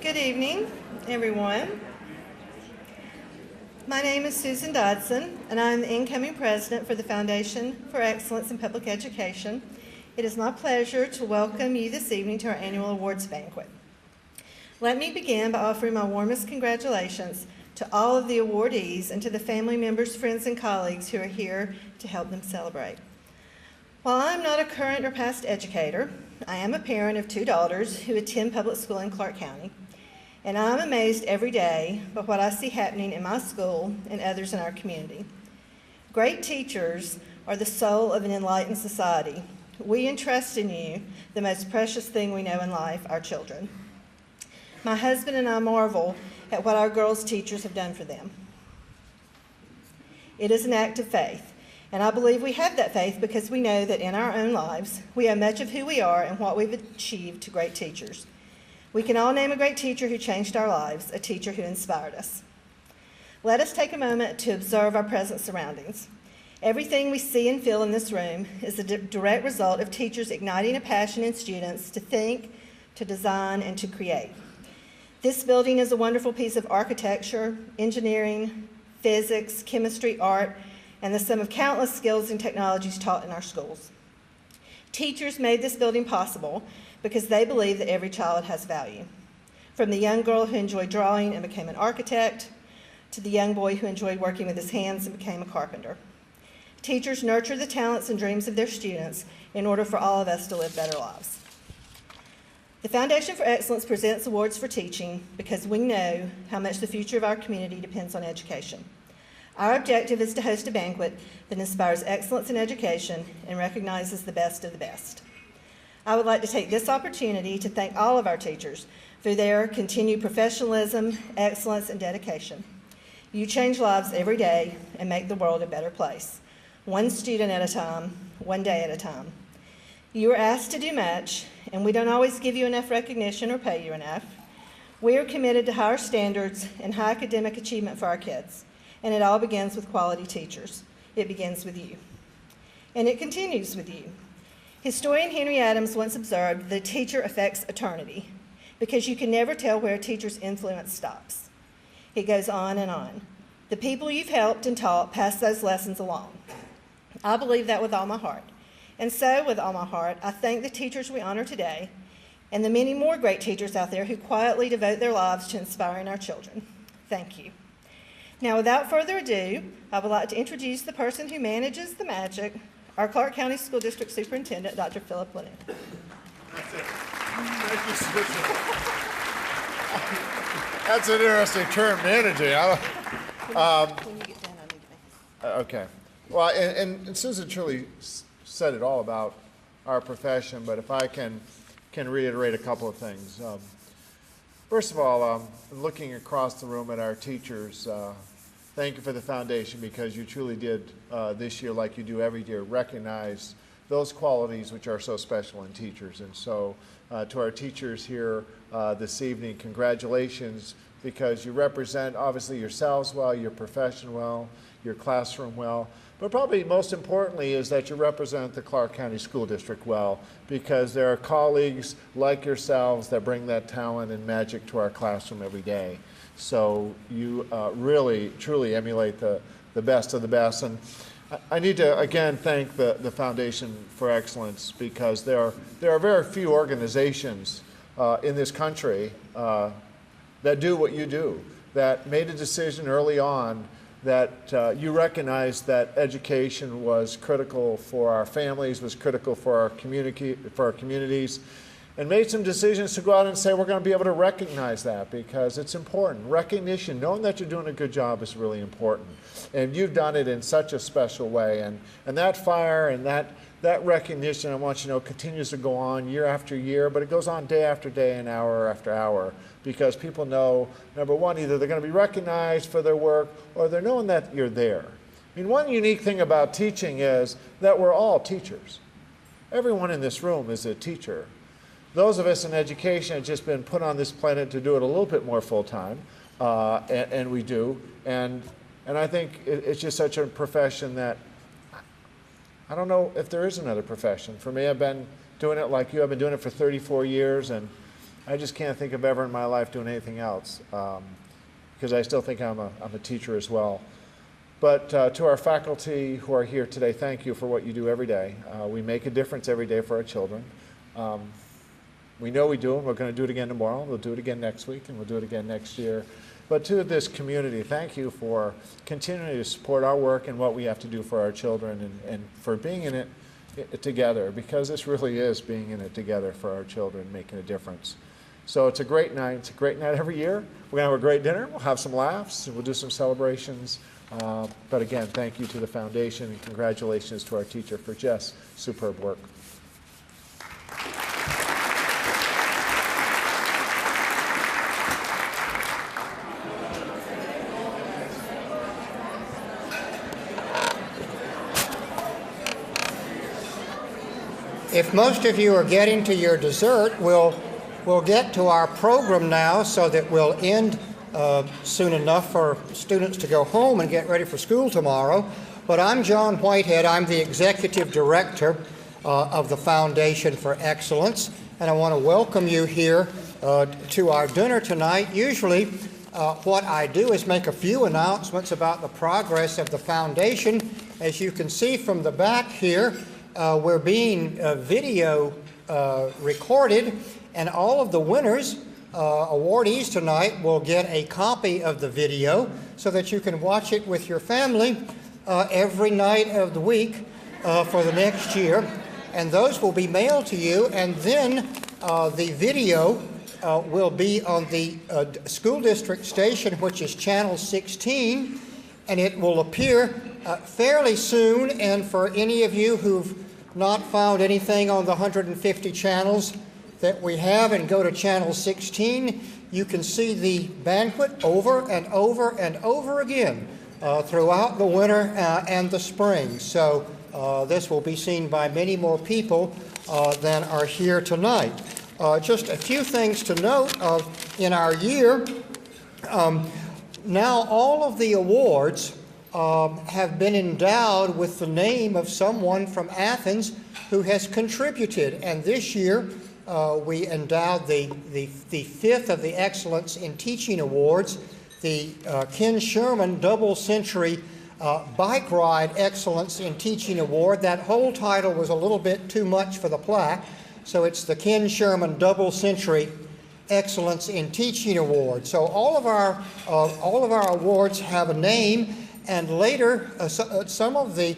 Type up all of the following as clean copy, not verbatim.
Good evening, everyone. My name is Susan Dodson, and I'm the incoming president for the Foundation for Excellence in Public Education. It is my pleasure to welcome you this evening to our annual awards banquet. Let me begin by offering my warmest congratulations to all of the awardees and to the family members, friends, and colleagues who are here to help them celebrate. While I'm not a current or past educator, I am a parent of two daughters who attend public school in Clark County, and I'm amazed every day by what I see happening in my school and others in our community. Great teachers are the soul of an enlightened society. We entrust in you the most precious thing we know in life, our children. My husband and I marvel at what our girls' teachers have done for them. It is an act of faith, and I believe we have that faith because we know that in our own lives, we owe much of who we are and what we've achieved to great teachers. We can all name a great teacher who changed our lives, a teacher who inspired us. Let us take a moment to observe our present surroundings. Everything we see and feel in this room is a direct result of teachers igniting a passion in students to think, to design, and to create. This building is a wonderful piece of architecture, engineering, physics, chemistry, art, and the sum of countless skills and technologies taught in our schools. Teachers made this building possible because they believe that every child has value. From the young girl who enjoyed drawing and became an architect, to the young boy who enjoyed working with his hands and became a carpenter. Teachers nurture the talents and dreams of their students in order for all of us to live better lives. The Foundation for Excellence presents awards for teaching because we know how much the future of our community depends on education. Our objective is to host a banquet that inspires excellence in education and recognizes the best of the best. I would like to take this opportunity to thank all of our teachers for their continued professionalism, excellence, and dedication. You change lives every day and make the world a better place, one student at a time, one day at a time. You are asked to do much, and we don't always give you enough recognition or pay you enough. We are committed to higher standards and high academic achievement for our kids, and it all begins with quality teachers. It begins with you, and it continues with you. Historian Henry Adams once observed that a teacher affects eternity because you can never tell where a teacher's influence stops. It goes on and on. The people you've helped and taught pass those lessons along. I believe that with all my heart. And so, with all my heart, I thank the teachers we honor today and the many more great teachers out there who quietly devote their lives to inspiring our children. Thank you. Now, without further ado, I would like to introduce the person who manages the magic, our Clark County School District Superintendent, Dr. Philip Lanu. That's it. Thank you, Susan. That's an interesting term, managing. When you get done, I need to make Okay. Well, and Susan truly said it all about our profession, but if I can reiterate a couple of things. First of all, looking across the room at our teachers, thank you for the foundation because you truly did this year, like you do every year, recognize those qualities which are so special in teachers. And so to our teachers here this evening, congratulations because you represent obviously yourselves well, your profession well, your classroom well, but probably most importantly is that you represent the Clark County School District well because there are colleagues like yourselves that bring that talent and magic to our classroom every day. So you really, truly emulate the best of the best. And I need to, again, thank the Foundation for Excellence because there are very few organizations in this country that do what you do, that made a decision early on that you recognized that education was critical for our families, was critical for our communities, and made some decisions to go out and say we're going to be able to recognize that because it's important. Recognition, knowing that you're doing a good job is really important. And you've done it in such a special way. And that fire and that recognition, I want you to know, continues to go on year after year, but it goes on day after day and hour after hour because people know, number one, either they're going to be recognized for their work or they're knowing that you're there. I mean, one unique thing about teaching is that we're all teachers. Everyone in this room is a teacher. Those of us in education have just been put on this planet to do it a little bit more full-time, and we do. And I think it's just such a profession that I don't know if there is another profession. For me, I've been doing it like you. I've been doing it for 34 years, and I just can't think of ever in my life doing anything else, because I still think I'm a teacher as well. But to our faculty who are here today, thank you for what you do every day. We make a difference every day for our children. We know we do, and we're going to do it again tomorrow. We'll do it again next week, and we'll do it again next year. But to this community, thank you for continuing to support our work and what we have to do for our children, and for being in it together, because this really is being in it together for our children, making a difference. So it's a great night. It's a great night every year. We're going to have a great dinner. We'll have some laughs, and we'll do some celebrations. But again, thank you to the foundation, and congratulations to our teacher for just superb work. If most of you are getting to your dessert, we'll get to our program now so that we'll end soon enough for students to go home and get ready for school tomorrow. But I'm John Whitehead. I'm the Executive Director of the Foundation for Excellence, and I want to welcome you here to our dinner tonight. Usually what I do is make a few announcements about the progress of the Foundation. As you can see from the back here, we're being video recorded, and all of the winners, awardees tonight, will get a copy of the video so that you can watch it with your family every night of the week for the next year. And those will be mailed to you, and then the video will be on the school district station, which is channel 16, and it will appear fairly soon. And for any of you who've not found anything on the 150 channels that we have and go to channel 16, you can see the banquet over and over and over again throughout the winter and the spring. So this will be seen by many more people than are here tonight. Just a few things to note in our year. Now all of the awards have been endowed with the name of someone from Athens who has contributed. And this year we endowed the fifth of the Excellence in Teaching Awards, the Ken Sherman Double Century Bike Ride Excellence in Teaching Award. That whole title was a little bit too much for the plaque, so it's the Ken Sherman Double Century Excellence in Teaching Award. So all of our awards have a name. And later, some of the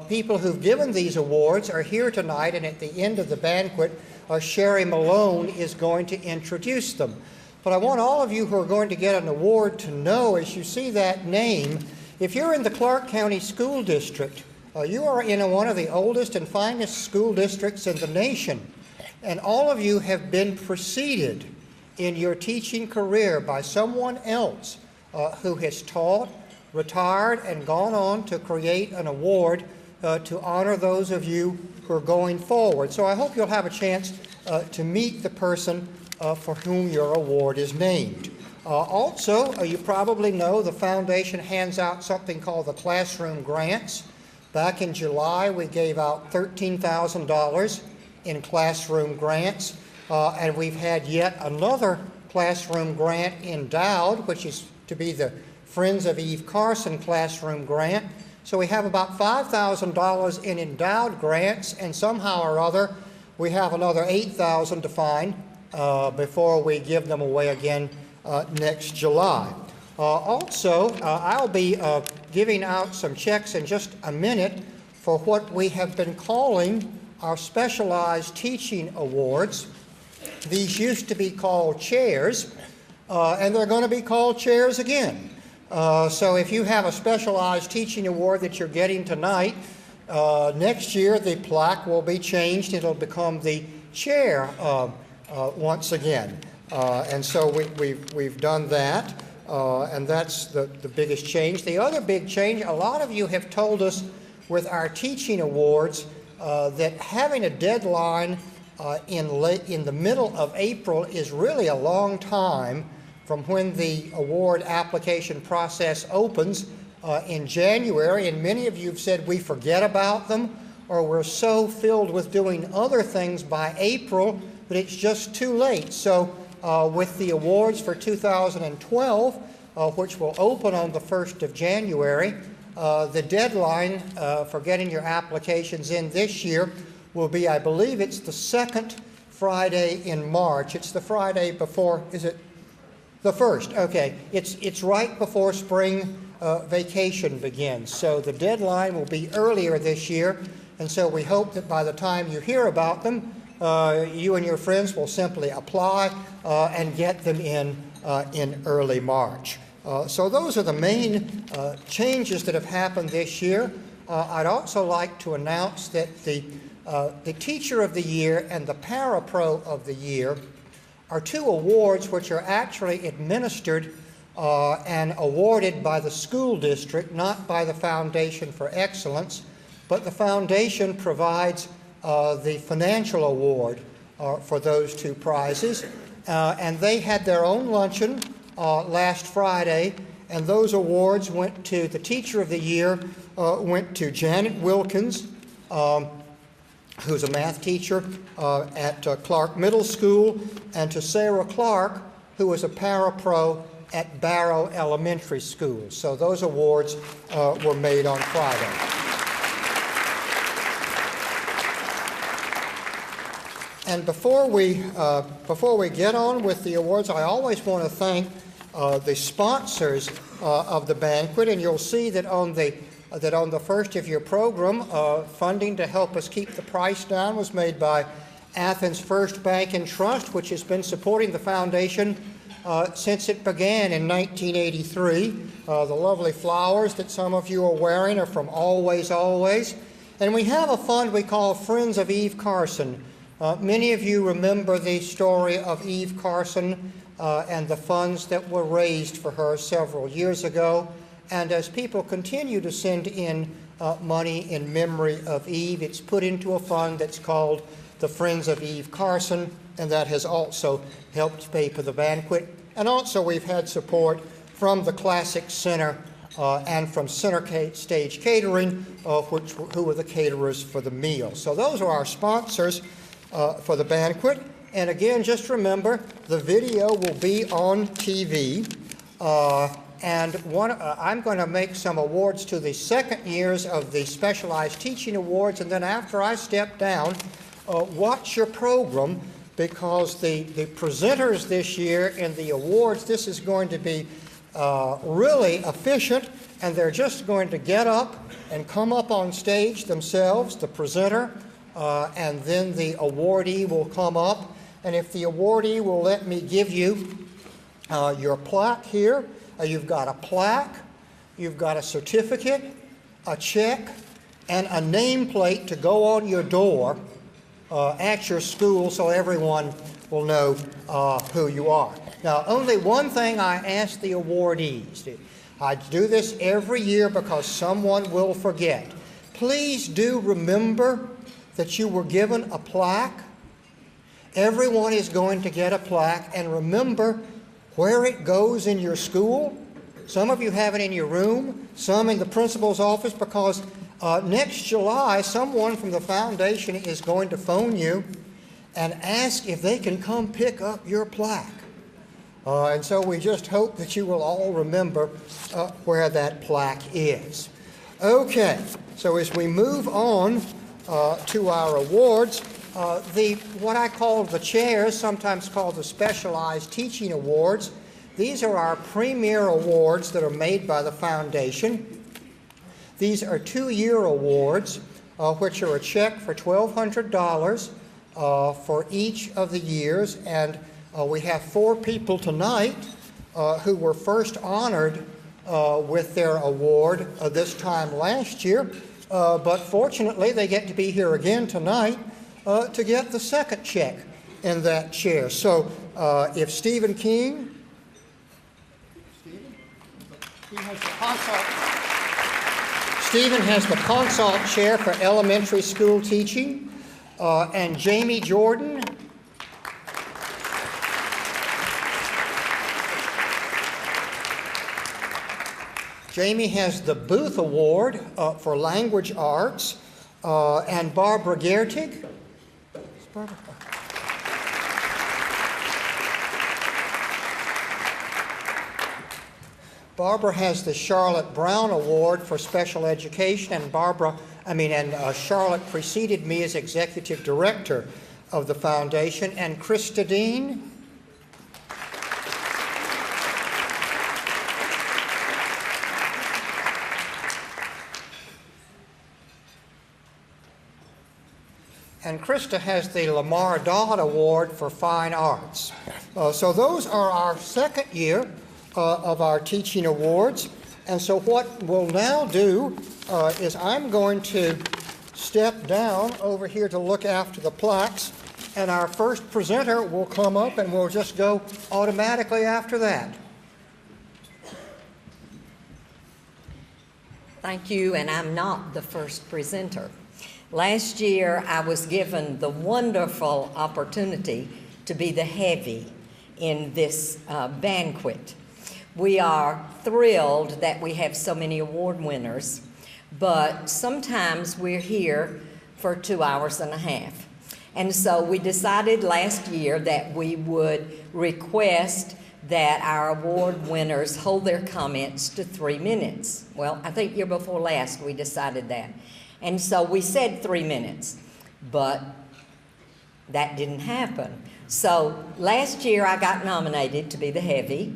people who've given these awards are here tonight, and at the end of the banquet, Sherry Malone is going to introduce them. But I want all of you who are going to get an award to know, as you see that name, if you're in the Clark County School District, you are in one of the oldest and finest school districts in the nation, and all of you have been preceded in your teaching career by someone else who has taught, retired, and gone on to create an award to honor those of you who are going forward. So I hope you'll have a chance to meet the person for whom your award is named. Also, you probably know the Foundation hands out something called the Classroom Grants. Back in July, we gave out $13,000 in classroom grants, and we've had yet another classroom grant endowed, which is to be the Friends of Eve Carson Classroom Grant. So we have about $5,000 in endowed grants, and somehow or other we have another $8,000 to find before we give them away again next July. Also, I'll be giving out some checks in just a minute for what we have been calling our Specialized Teaching Awards. These used to be called chairs, and they're going to be called chairs again. So if you have a Specialized Teaching Award that you're getting tonight, next year the plaque will be changed. It'll become the chair once again. And so we've done that, and that's the biggest change. The other big change, a lot of you have told us with our teaching awards that having a deadline in the middle of April is really a long time from when the award application process opens in January, and many of you have said we forget about them, or we're so filled with doing other things by April but it's just too late. So with the awards for 2012, which will open on the 1st of January, the deadline for getting your applications in this year will be, I believe it's the second Friday in March. It's the Friday before, is it? The 1st, okay. It's right before spring vacation begins. So the deadline will be earlier this year, and so we hope that by the time you hear about them, you and your friends will simply apply and get them in early March. So those are the main changes that have happened this year. I'd also like to announce that the Teacher of the Year and the Para-Pro of the Year are two awards which are actually administered and awarded by the school district, not by the Foundation for Excellence, but the Foundation provides the financial award for those two prizes. And they had their own luncheon last Friday, and those awards went to the Teacher of the Year, went to Janet Wilkins, who's a math teacher at Clark Middle School, and to Sarah Clark, who is a para-pro at Barrow Elementary School. So those awards were made on Friday. And before we get on with the awards, I always want to thank the sponsors of the banquet, and you'll see that on the first of your program, funding to help us keep the price down was made by Athens First Bank and Trust, which has been supporting the foundation since it began in 1983. The lovely flowers that some of you are wearing are from Always Always. And we have a fund we call Friends of Eve Carson. Many of you remember the story of Eve Carson and the funds that were raised for her several years ago. And as people continue to send in money in memory of Eve, it's put into a fund that's called the Friends of Eve Carson, and that has also helped pay for the banquet. And also we've had support from the Classic Center and from Center Stage Catering, who were the caterers for the meal. So those are our sponsors for the banquet. And again, just remember, the video will be on TV. And I'm going to make some awards to the second years of the Specialized Teaching Awards, and then after I step down, watch your program, because the presenters this year in the awards, this is going to be really efficient, and they're just going to get up and come up on stage themselves, the presenter, and then the awardee will come up. And if the awardee will let me give you your plaque here, you've got a plaque, you've got a certificate, a check, and a nameplate to go on your door at your school so everyone will know who you are. Now, only one thing I ask the awardees. I do this every year because someone will forget. Please do remember that you were given a plaque. Everyone is going to get a plaque, and remember where it goes in your school. Some of you have it in your room, some in the principal's office, because next July, someone from the foundation is going to phone you and ask if they can come pick up your plaque. And so we just hope that you will all remember where that plaque is. Okay, so as we move on to our awards, what I call the chairs, sometimes called the Specialized Teaching Awards, these are our premier awards that are made by the foundation. These are 2-year awards, which are a check for $1,200 for each of the years. And we have 4 people tonight who were first honored with their award this time last year. But fortunately, they get to be here again tonight to get the second check in that chair. So if Stephen King, Stephen has the consult chair for elementary school teaching, and Jamie Jordan Jamie has the Booth Award for Language Arts, and Barbara Gertig. Barbara has the Charlotte Brown Award for Special Education, and Charlotte preceded me as Executive Director of the foundation. And Krista Dean. And Krista has the Lamar Dodd Award for Fine Arts. So those are our second year of our teaching awards. And so what we'll now do is I'm going to step down over here to look after the plaques, and our first presenter will come up and we'll just go automatically after that. Thank you, and I'm not the first presenter. Last year, I was given the wonderful opportunity to be the heavy in this banquet. We are thrilled that we have so many award winners, but sometimes we're here for 2 hours and a half. And so we decided last year that we would request that our award winners hold their comments to 3 minutes. Well, I think year before last we decided that. And so we said 3 minutes, but that didn't happen. So last year I got nominated to be the heavy,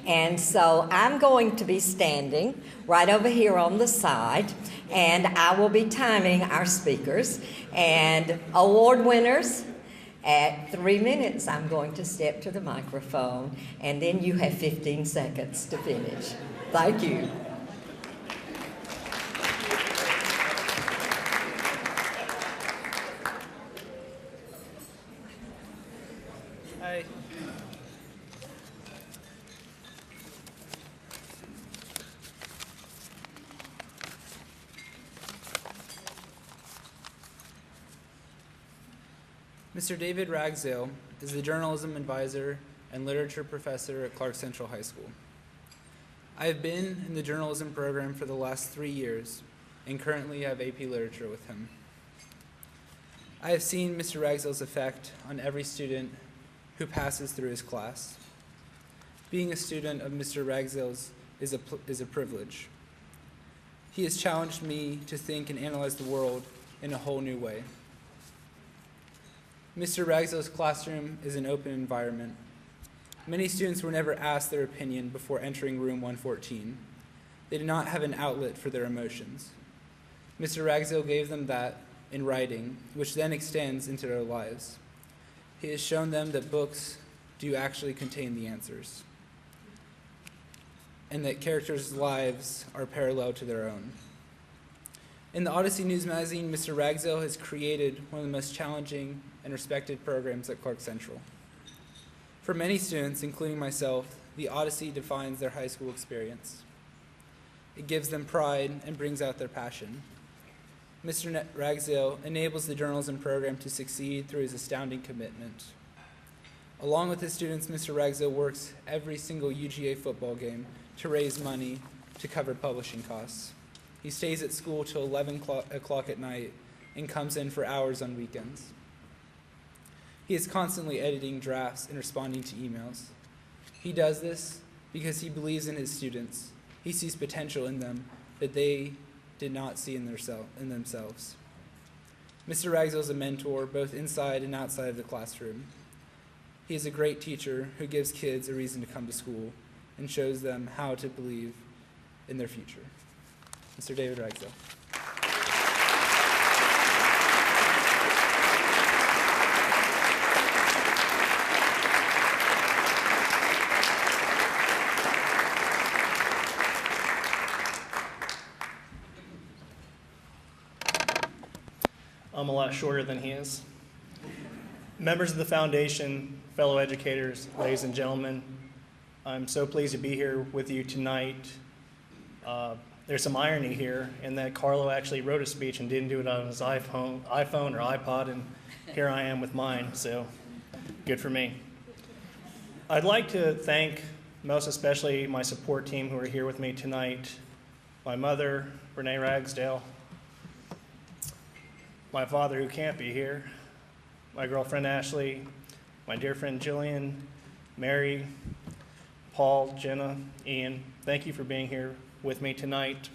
and so I'm going to be standing right over here on the side, and I will be timing our speakers. And award winners, at 3 minutes I'm going to step to the microphone, and then you have 15 seconds to finish. Thank you. Hi. Mr. David Ragsdale is the journalism advisor and literature professor at Clark Central High School. I have been in the journalism program for the last 3 years and currently have AP Literature with him. I have seen Mr. Ragsdale's effect on every student who passes through his class. Being a student of Mr. Ragsdale's is a privilege. He has challenged me to think and analyze the world in a whole new way. Mr. Ragsdale's classroom is an open environment. Many students were never asked their opinion before entering room 114. They did not have an outlet for their emotions. Mr. Ragsdale gave them that in writing, which then extends into their lives. He has shown them that books do actually contain the answers, and that characters' lives are parallel to their own. In the Odyssey News magazine, Mr. Ragsdale has created one of the most challenging and respected programs at Clark Central. For many students, including myself, the Odyssey defines their high school experience. It gives them pride and brings out their passion. Mr. Ragsdale enables the journalism program to succeed through his astounding commitment. Along with his students, Mr. Ragsdale works every single UGA football game to raise money to cover publishing costs. He stays at school till 11 o'clock at night and comes in for hours on weekends. He is constantly editing drafts and responding to emails. He does this because he believes in his students. He sees potential in them that they did not see in themselves. Mr. Ragsdale is a mentor both inside and outside of the classroom. He is a great teacher who gives kids a reason to come to school and shows them how to believe in their future. Mr. David Ragsdale. I'm a lot shorter than he is. Members of the foundation, fellow educators, ladies and gentlemen, I'm so pleased to be here with you tonight. There's some irony here in that Carlo actually wrote a speech and didn't do it on his iPhone or iPod, and here I am with mine, so good for me. I'd like to thank most especially my support team who are here with me tonight, my mother, Renee Ragsdale, my father who can't be here, my girlfriend Ashley, my dear friend Jillian, Mary, Paul, Jenna, Ian, thank you for being here with me tonight.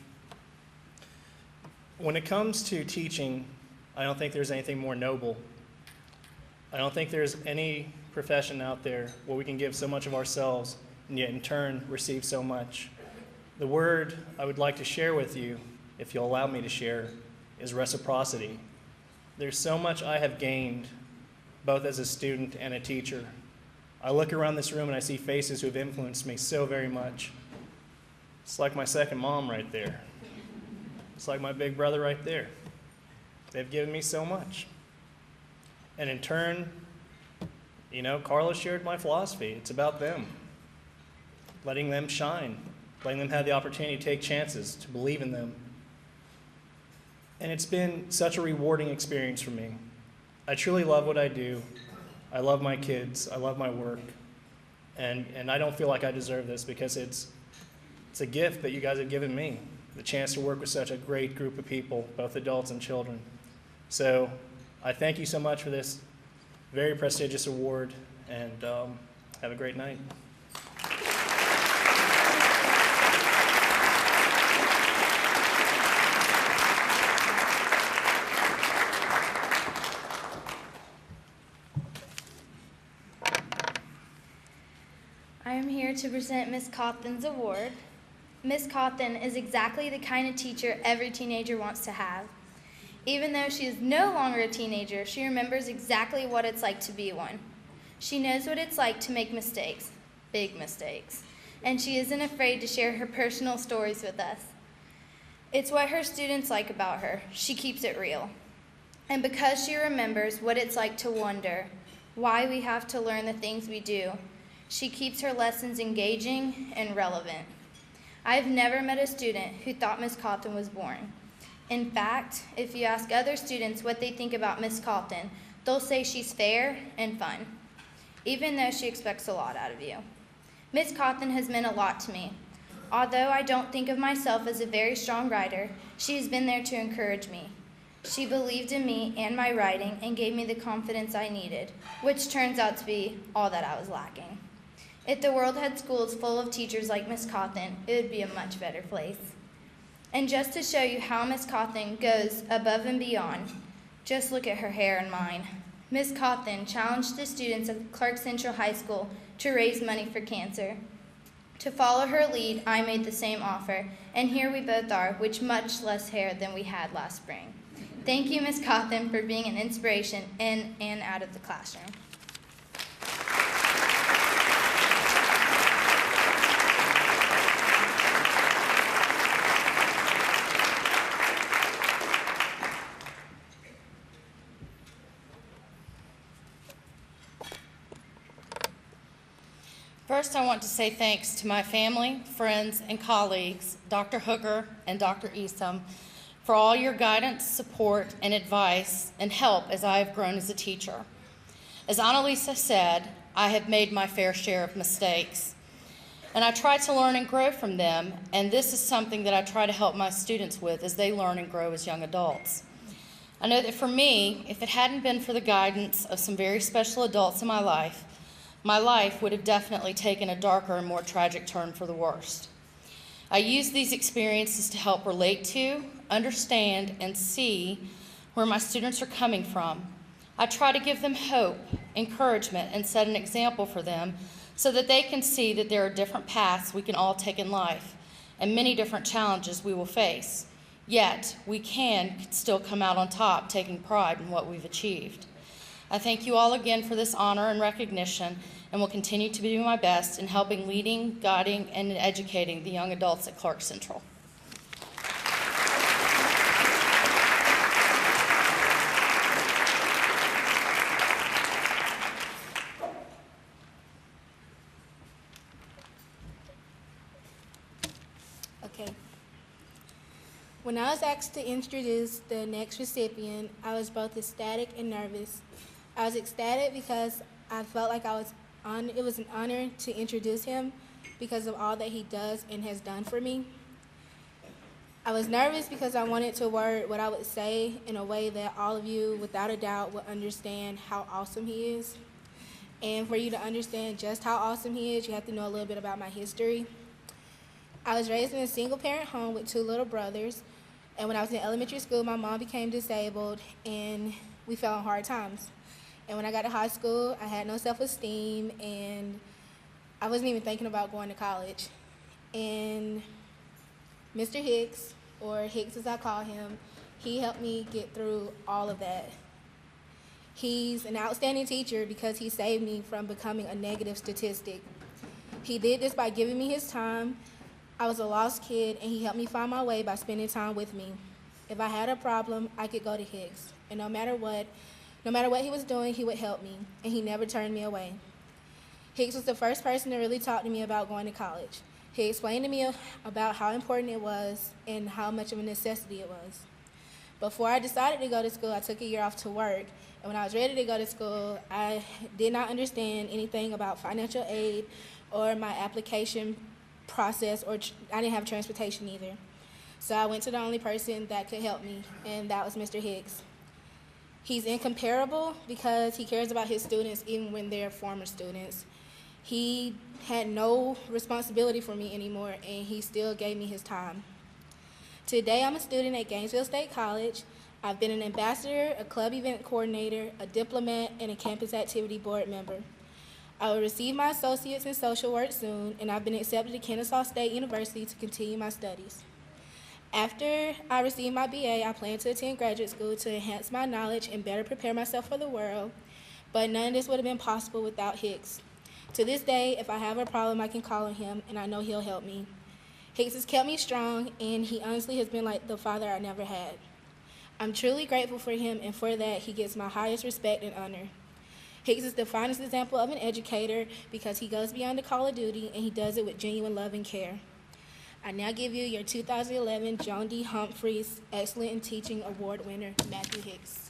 When it comes to teaching, I don't think there's anything more noble. I don't think there's any profession out there where we can give so much of ourselves and yet in turn receive so much. The word I would like to share with you, if you'll allow me to share, is reciprocity. There's so much I have gained, both as a student and a teacher. I look around this room and I see faces who have influenced me so very much. It's like my second mom right there. It's like my big brother right there. They've given me so much. And in turn, Carlos shared my philosophy. It's about them. Letting them shine. Letting them have the opportunity to take chances, to believe in them. And it's been such a rewarding experience for me. I truly love what I do. I love my kids. I love my work. And I don't feel like I deserve this because it's a gift that you guys have given me, the chance to work with such a great group of people, both adults and children. So I thank you so much for this very prestigious award, and have a great night. I am here to present Miss Cawthon's award. Miss Cawthon is exactly the kind of teacher every teenager wants to have. Even though she is no longer a teenager, she remembers exactly what it's like to be one. She knows what it's like to make mistakes, big mistakes, and she isn't afraid to share her personal stories with us. It's what her students like about her. She keeps it real. And because she remembers what it's like to wonder why we have to learn the things we do, she keeps her lessons engaging and relevant. I've never met a student who thought Miss Cawthon was boring. In fact, if you ask other students what they think about Miss Cawthon, they'll say she's fair and fun, even though she expects a lot out of you. Miss Cawthon has meant a lot to me. Although I don't think of myself as a very strong writer, she has been there to encourage me. She believed in me and my writing and gave me the confidence I needed, which turns out to be all that I was lacking. If the world had schools full of teachers like Miss Cawthon, it would be a much better place. And just to show you how Miss Cawthon goes above and beyond, just look at her hair and mine. Miss Cawthon challenged the students of Clark Central High School to raise money for cancer. To follow her lead, I made the same offer, and here we both are, with much less hair than we had last spring. Thank you, Miss Cawthon, for being an inspiration in and out of the classroom. First, I want to say thanks to my family, friends, and colleagues, Dr. Hooker and Dr. Esom, for all your guidance, support, and advice and help as I have grown as a teacher. As Annalisa said, I have made my fair share of mistakes, and I try to learn and grow from them, and this is something that I try to help my students with as they learn and grow as young adults. I know that for me, if it hadn't been for the guidance of some very special adults in my life would have definitely taken a darker and more tragic turn for the worst. I use these experiences to help relate to, understand, and see where my students are coming from. I try to give them hope, encouragement, and set an example for them so that they can see that there are different paths we can all take in life and many different challenges we will face. Yet, we can still come out on top, taking pride in what we've achieved. I thank you all again for this honor and recognition, and will continue to do my best in helping, leading, guiding, and educating the young adults at Clark Central. Okay. When I was asked to introduce the next recipient, I was both ecstatic and nervous. I was ecstatic because I felt like it was an honor to introduce him because of all that he does and has done for me. I was nervous because I wanted to word what I would say in a way that all of you, without a doubt, would understand how awesome he is. And for you to understand just how awesome he is, you have to know a little bit about my history. I was raised in a single-parent home with 2 little brothers, and when I was in elementary school, my mom became disabled, and we fell on hard times. And when I got to high school, I had no self-esteem, and I wasn't even thinking about going to college. And Mr. Hicks, or Hicks as I call him, he helped me get through all of that. He's an outstanding teacher because he saved me from becoming a negative statistic. He did this by giving me his time. I was a lost kid, and he helped me find my way by spending time with me. If I had a problem, I could go to Hicks, and no matter what he was doing, he would help me, and he never turned me away. Hicks was the first person to really talk to me about going to college. He explained to me about how important it was and how much of a necessity it was. Before I decided to go to school, I took a year off to work, and when I was ready to go to school, I did not understand anything about financial aid or my application process, or I didn't have transportation either. So I went to the only person that could help me, and that was Mr. Hicks. He's incomparable because he cares about his students even when they're former students. He had no responsibility for me anymore, and he still gave me his time. Today, I'm a student at Gainesville State College. I've been an ambassador, a club event coordinator, a diplomat, and a campus activity board member. I will receive my associates in social work soon, and I've been accepted to Kennesaw State University to continue my studies. After I receive my BA, I plan to attend graduate school to enhance my knowledge and better prepare myself for the world, but none of this would have been possible without Hicks. To this day, if I have a problem, I can call on him, and I know he'll help me. Hicks has kept me strong, and he honestly has been like the father I never had. I'm truly grateful for him, and for that, he gets my highest respect and honor. Hicks is the finest example of an educator because he goes beyond the call of duty, and he does it with genuine love and care. I now give you your 2011 John D. Humphreys Excellent in Teaching Award winner, Matthew Hicks.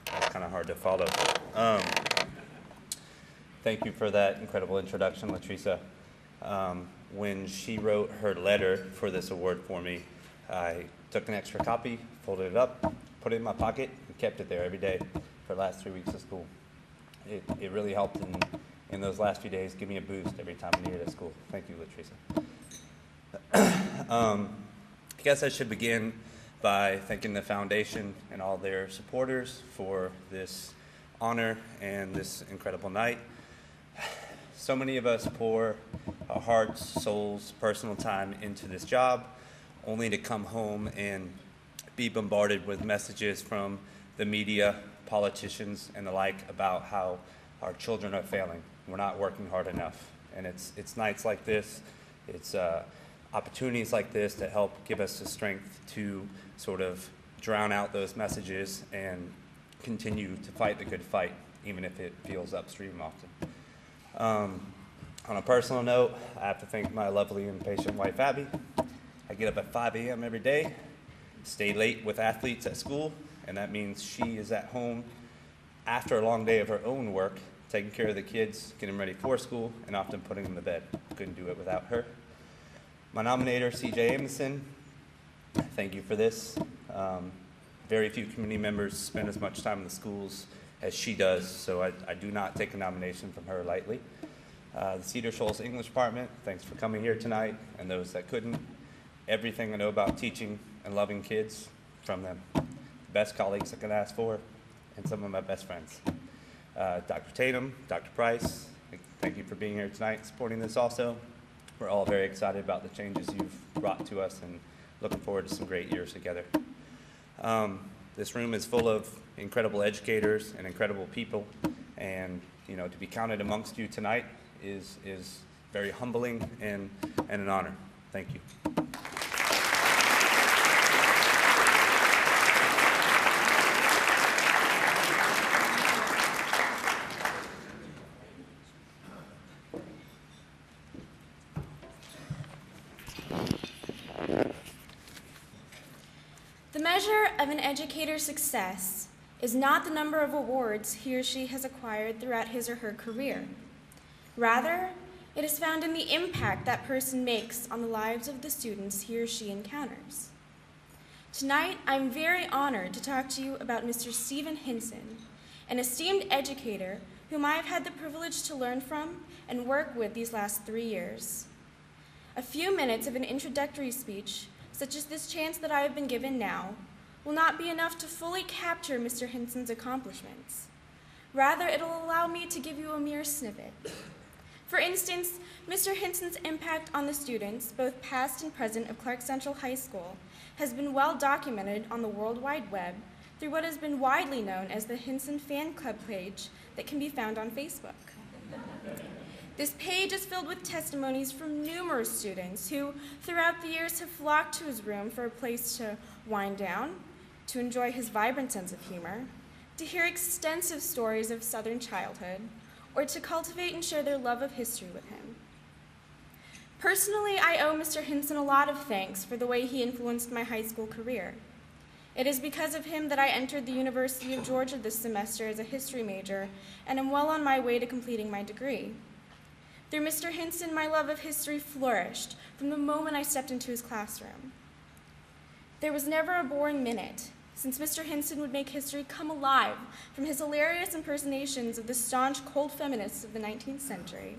That's kind of hard to follow. Thank you for that incredible introduction, Latricia. When she wrote her letter for this award for me, I took an extra copy, folded it up, put it in my pocket, and kept it there every day for the last 3 weeks of school. It really helped in those last few days, give me a boost every time I needed it at school. Thank you, Latricia. I guess I should begin by thanking the foundation and all their supporters for this honor and this incredible night. So many of us pour our hearts, souls, personal time into this job, only to come home and be bombarded with messages from the media, politicians, and the like about how our children are failing. We're not working hard enough. And it's nights like this, it's opportunities like this that help give us the strength to sort of drown out those messages and continue to fight the good fight, even if it feels upstream often. On a personal note, I have to thank my lovely and patient wife, Abby. I get up at 5 a.m. every day, stay late with athletes at school, and that means she is at home after a long day of her own work, taking care of the kids, getting ready for school, and often putting them to bed. Couldn't do it without her. My nominator, C.J. Amundsen, thank you for this. Very few community members spend as much time in the schools as she does, so I do not take a nomination from her lightly. The Cedar Shoals English Department, thanks for coming here tonight, and those that couldn't. Everything I know about teaching and loving kids from them. The best colleagues I could ask for, and some of my best friends. Dr. Tatum, Dr. Price, thank you for being here tonight and supporting this also. We're all very excited about the changes you've brought to us and looking forward to some great years together. This room is full of incredible educators and incredible people, and to be counted amongst you tonight is very humbling and an honor. Thank you. The measure of an educator's success is not the number of awards he or she has acquired throughout his or her career. Rather, It is found in the impact that person makes on the lives of the students he or she encounters. Tonight, I'm very honored to talk to you about Mr. Stephen Hinson, an esteemed educator whom I have had the privilege to learn from and work with these last 3 years. A few minutes of an introductory speech, such as this chance that I have been given now, will not be enough to fully capture Mr. Hinson's accomplishments. Rather, it will allow me to give you a mere snippet. For instance, Mr. Hinson's impact on the students, both past and present, of Clark Central High School has been well documented on the World Wide Web through what has been widely known as the Hinson Fan Club page that can be found on Facebook. This page is filled with testimonies from numerous students who, throughout the years, have flocked to his room for a place to wind down, to enjoy his vibrant sense of humor, to hear extensive stories of Southern childhood, or to cultivate and share their love of history with him. Personally, I owe Mr. Hinson a lot of thanks for the way he influenced my high school career. It is because of him that I entered the University of Georgia this semester as a history major and am well on my way to completing my degree. Through Mr. Hinson, my love of history flourished from the moment I stepped into his classroom. There was never a boring minute, since Mr. Hinson would make history come alive from his hilarious impersonations of the staunch cold feminists of the 19th century,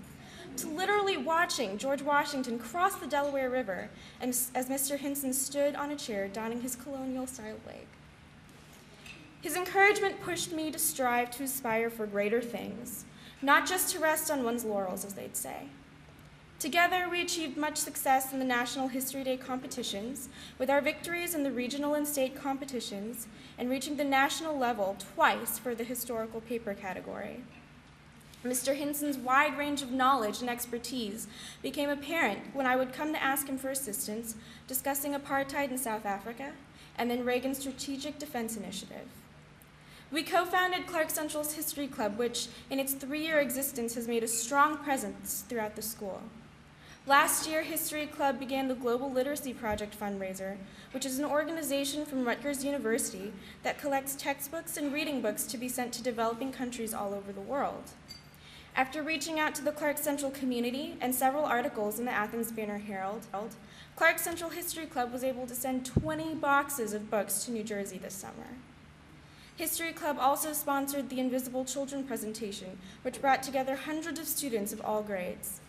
to literally watching George Washington cross the Delaware River as Mr. Hinson stood on a chair donning his colonial-style wig. His encouragement pushed me to strive to aspire for greater things, not just to rest on one's laurels, as they'd say. Together, we achieved much success in the National History Day competitions, with our victories in the regional and state competitions, and reaching the national level twice for the historical paper category. Mr. Hinson's wide range of knowledge and expertise became apparent when I would come to ask him for assistance discussing apartheid in South Africa and then Reagan's Strategic Defense Initiative. We co-founded Clark Central's History Club, which in its 3-year existence has made a strong presence throughout the school. Last year, History Club began the Global Literacy Project fundraiser, which is an organization from Rutgers University that collects textbooks and reading books to be sent to developing countries all over the world. After reaching out to the Clark Central community and several articles in the Athens Banner Herald, Clark Central History Club was able to send 20 boxes of books to New Jersey this summer. History Club also sponsored the Invisible Children presentation, which brought together hundreds of students of all grades.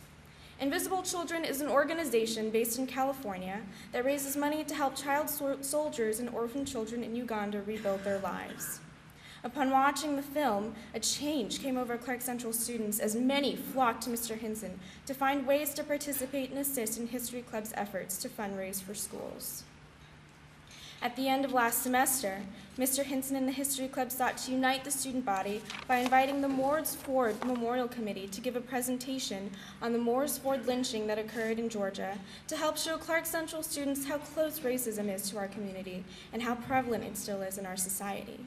Invisible Children is an organization based in California that raises money to help child soldiers and orphan children in Uganda rebuild their lives. Upon watching the film, a change came over Clark Central students as many flocked to Mr. Hinson to find ways to participate and assist in History Club's efforts to fundraise for schools. At the end of last semester, Mr. Hinson and the History Club sought to unite the student body by inviting the Moores Ford Memorial Committee to give a presentation on the Moores Ford lynching that occurred in Georgia to help show Clark Central students how close racism is to our community and how prevalent it still is in our society.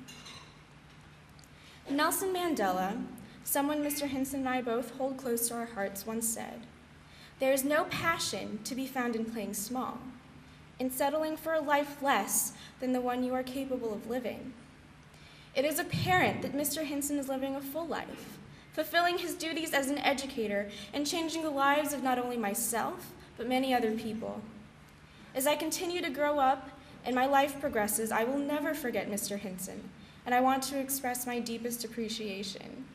Nelson Mandela, someone Mr. Hinson and I both hold close to our hearts, once said, "There is no passion to be found in playing small, in settling for a life less than the one you are capable of living." It is apparent that Mr. Hinson is living a full life, fulfilling his duties as an educator and changing the lives of not only myself, but many other people. As I continue to grow up and my life progresses, I will never forget Mr. Hinson, and I want to express my deepest appreciation.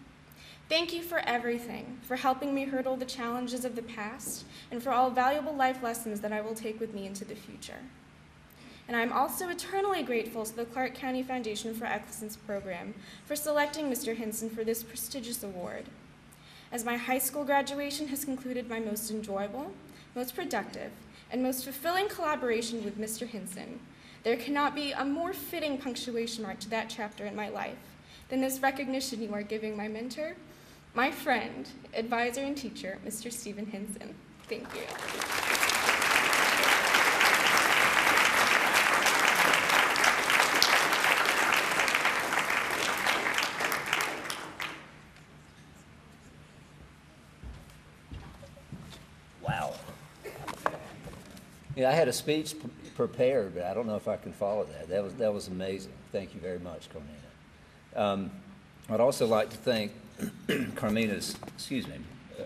Thank you for everything, for helping me hurdle the challenges of the past, and for all valuable life lessons that I will take with me into the future. And I'm also eternally grateful to the Clark County Foundation for Excellence program for selecting Mr. Hinson for this prestigious award. As my high school graduation has concluded my most enjoyable, most productive, and most fulfilling collaboration with Mr. Hinson, there cannot be a more fitting punctuation mark to that chapter in my life than this recognition you are giving my mentor, my friend, advisor, and teacher, Mr. Stephen Hinson. Thank you. Wow. Yeah, I had a speech prepared, but I don't know if I can follow that. That was amazing. Thank you very much, Carmina. I'd also like to thank Carmina's,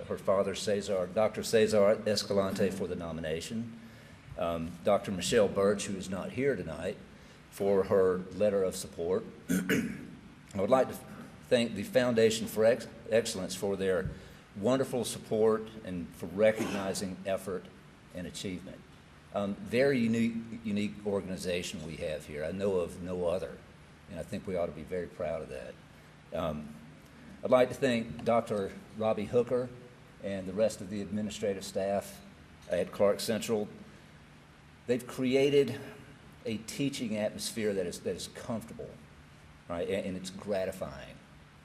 her father, Dr. Cesar Escalante, for the nomination, Dr. Michelle Birch, who is not here tonight, for her letter of support. I would like to thank the Foundation for Excellence for their wonderful support and for recognizing effort and achievement. Very unique organization we have here. I know of no other, and I think we ought to be very proud of that. I'd like to thank Dr. Robbie Hooker and the rest of the administrative staff at Clark Central. They've created a teaching atmosphere that is comfortable, right, and it's gratifying.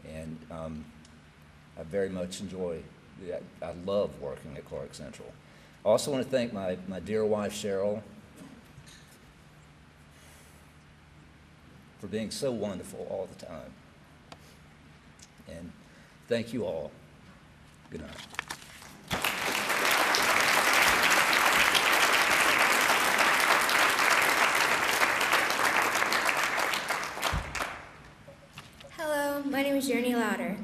And I very much enjoy, I love working at Clark Central. I also want to thank my dear wife, Cheryl, for being so wonderful all the time. And thank you all. Good night. Hello, my name is Journey Louder.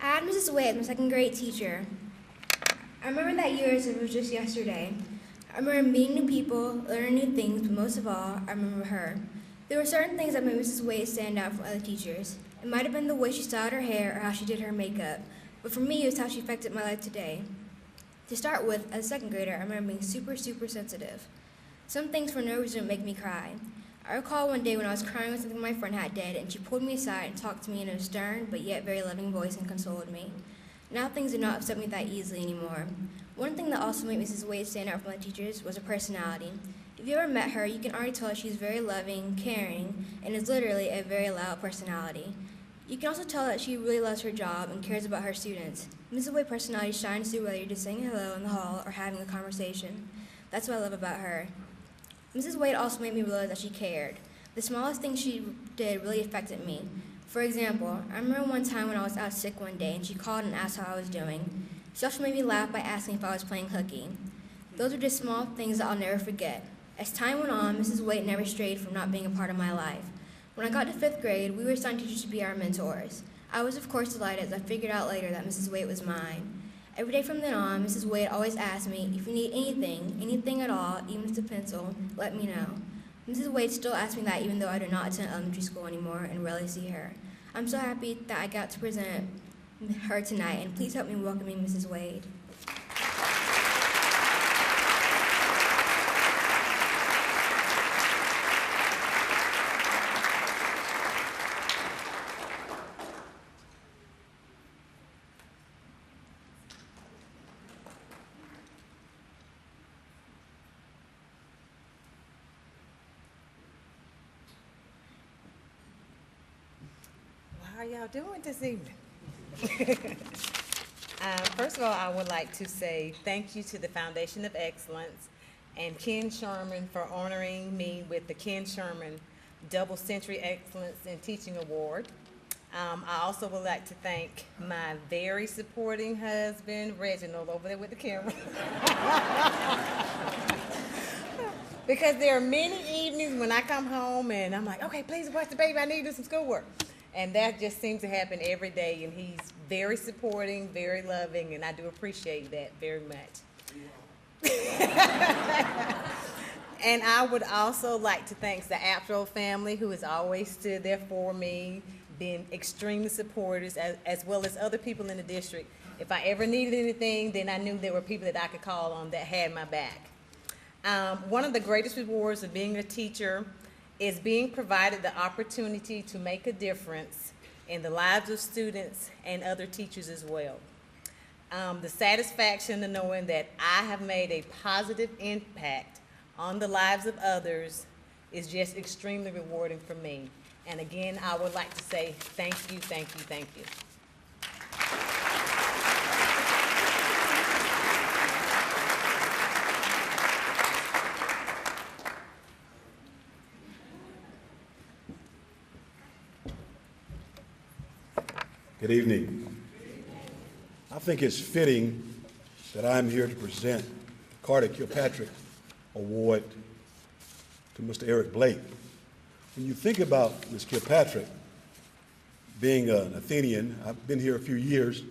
I had Mrs. Wade, my second grade teacher. I remember that year as if it was just yesterday. I remember meeting new people, learning new things, but most of all, I remember her. There were certain things that made Mrs. Wade stand out from other teachers. It might have been the way she styled her hair or how she did her makeup, but for me, it was how she affected my life today. To start with, as a second grader, I remember being super sensitive. Some things for no reason would make me cry. I recall one day when I was crying when something my friend had did, and she pulled me aside and talked to me in a stern but yet very loving voice and consoled me. Now things do not upset me that easily anymore. One thing that also made Mrs. Wade stand out from my teachers was her personality. If you ever met her, you can already tell that she's very loving, caring, and is literally a very loud personality. You can also tell that she really loves her job and cares about her students. Mrs. Wade's personality shines through whether you're just saying hello in the hall or having a conversation. That's what I love about her. Mrs. Wade also made me realize that she cared. The smallest thing she did really affected me. For example, I remember one time when I was out sick one day and she called and asked how I was doing. She also made me laugh by asking if I was playing hooky. Those are just small things that I'll never forget. As time went on, Mrs. Wade never strayed from not being a part of my life. When I got to 5th grade, we were assigned teachers to be our mentors. I was of course delighted as I figured out later that Mrs. Wade was mine. Every day from then on, Mrs. Wade always asked me, if you need anything at all, even if it's a pencil, let me know. Mrs. Wade still asks me that even though I do not attend elementary school anymore and rarely see her. I'm so happy that I got to present her tonight, and please help me welcome Mrs. Wade. How y'all doing this evening? First of all, I would like to say thank you to the Foundation of Excellence and Ken Sherman for honoring me with the Ken Sherman Double Century Excellence in Teaching Award. I also would like to thank my very supporting husband, Reginald, over there with the camera. Because there are many evenings when I come home and I'm like, okay, please watch the baby, I need to do some schoolwork. And that just seems to happen every day, and he's very supporting, very loving, and I do appreciate that very much. And I would also like to thank the Aptrow family, who has always stood there for me, been extremely supporters, as well as other people in the district. If I ever needed anything, then I knew there were people that I could call on that had my back. One of the greatest rewards of being a teacher is being provided the opportunity to make a difference in the lives of students and other teachers as well. The satisfaction of knowing that I have made a positive impact on the lives of others is just extremely rewarding for me. And again, I would like to say thank you, thank you, thank you. Good evening. I think it's fitting that I'm here to present the Carter Kilpatrick Award to Mr. Eric Blake. When you think about Ms. Kilpatrick being an Athenian, I've been here a few years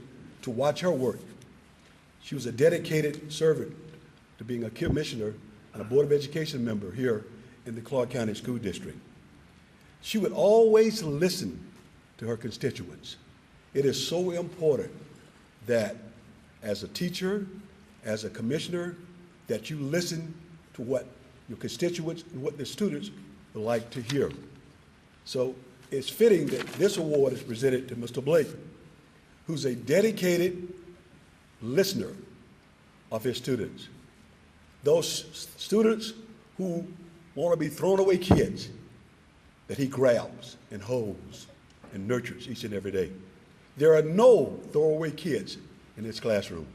to watch her work. She was a dedicated servant to being a commissioner and a Board of Education member here in the Clark County School District. She would always listen to her constituents. It is so important that as a teacher, as a commissioner, that you listen to what your constituents and what the students would like to hear. So it's fitting that this award is presented to Mr. Blake, who's a dedicated listener of his students. Those students who want to be thrown away kids that he grabs and holds and nurtures each and every day. There are no throwaway kids in his classrooms.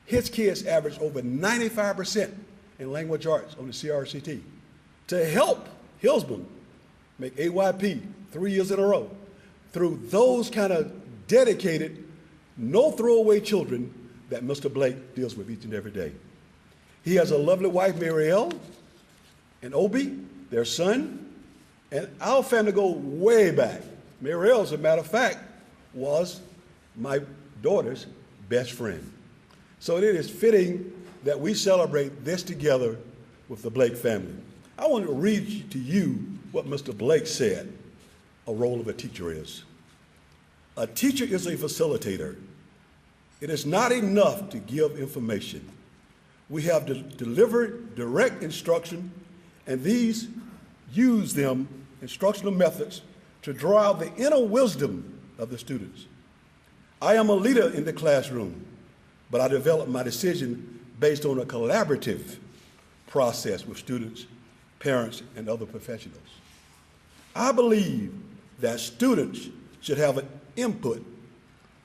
His kids average over 95% in language arts on the CRCT. To help Hillsborough make AYP 3 years in a row through those kind of dedicated, no throwaway children that Mr. Blake deals with each and every day. He has a lovely wife, Marielle, and Obi, their son, and our family go way back. Marielle, as a matter of fact, was my daughter's best friend. So it is fitting that we celebrate this together with the Blake family. I want to read to you what Mr. Blake said a role of a teacher is. A teacher is a facilitator. It is not enough to give information. We have to deliver direct instruction, and these use them instructional methods to draw out the inner wisdom of the students. I am a leader in the classroom, but I develop my decision based on a collaborative process with students, parents, and other professionals. I believe that students should have an input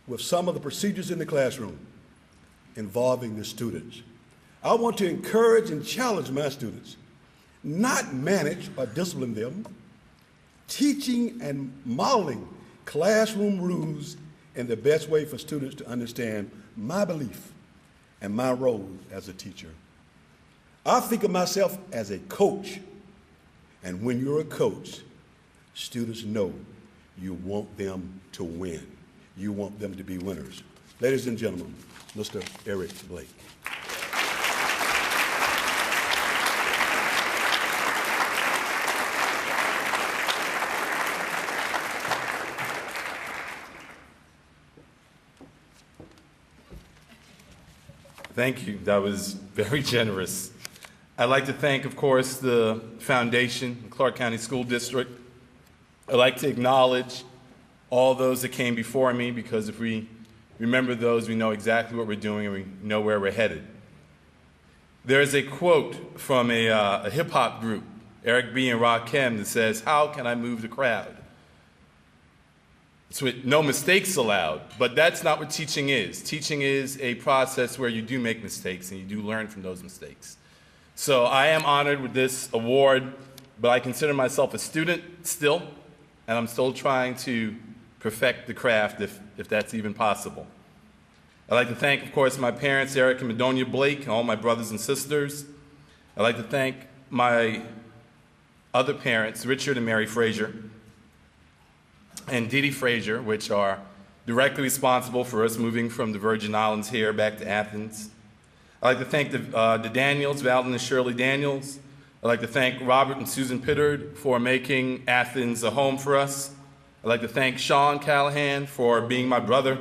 with some of the procedures in the classroom involving the students. I want to encourage and challenge my students, not manage or discipline them, teaching and modeling classroom rules in the best way for students to understand my belief and my role as a teacher. I think of myself as a coach, and when you're a coach, students know you want them to win. You want them to be winners. Ladies and gentlemen, Mr. Eric Blake. Thank you. That was very generous. I'd like to thank, of course, the foundation, the Clark County School District. I'd like to acknowledge all those that came before me, because if we remember those, we know exactly what we're doing and we know where we're headed. There is a quote from a hip-hop group, Eric B. and Rakim, that says, "How can I move the crowd?" It's with no mistakes allowed, but that's not what teaching is. Teaching is a process where you do make mistakes and you do learn from those mistakes. So I am honored with this award, but I consider myself a student still, and I'm still trying to perfect the craft if that's even possible. I'd like to thank, of course, my parents, Eric and Madonia Blake, and all my brothers and sisters. I'd like to thank my other parents, Richard and Mary Frazier, and Dee Dee Frazier, which are directly responsible for us moving from the Virgin Islands here back to Athens. I'd like to thank the Daniels, Valdon and Shirley Daniels. I'd like to thank Robert and Susan Pittard for making Athens a home for us. I'd like to thank Sean Callahan for being my brother.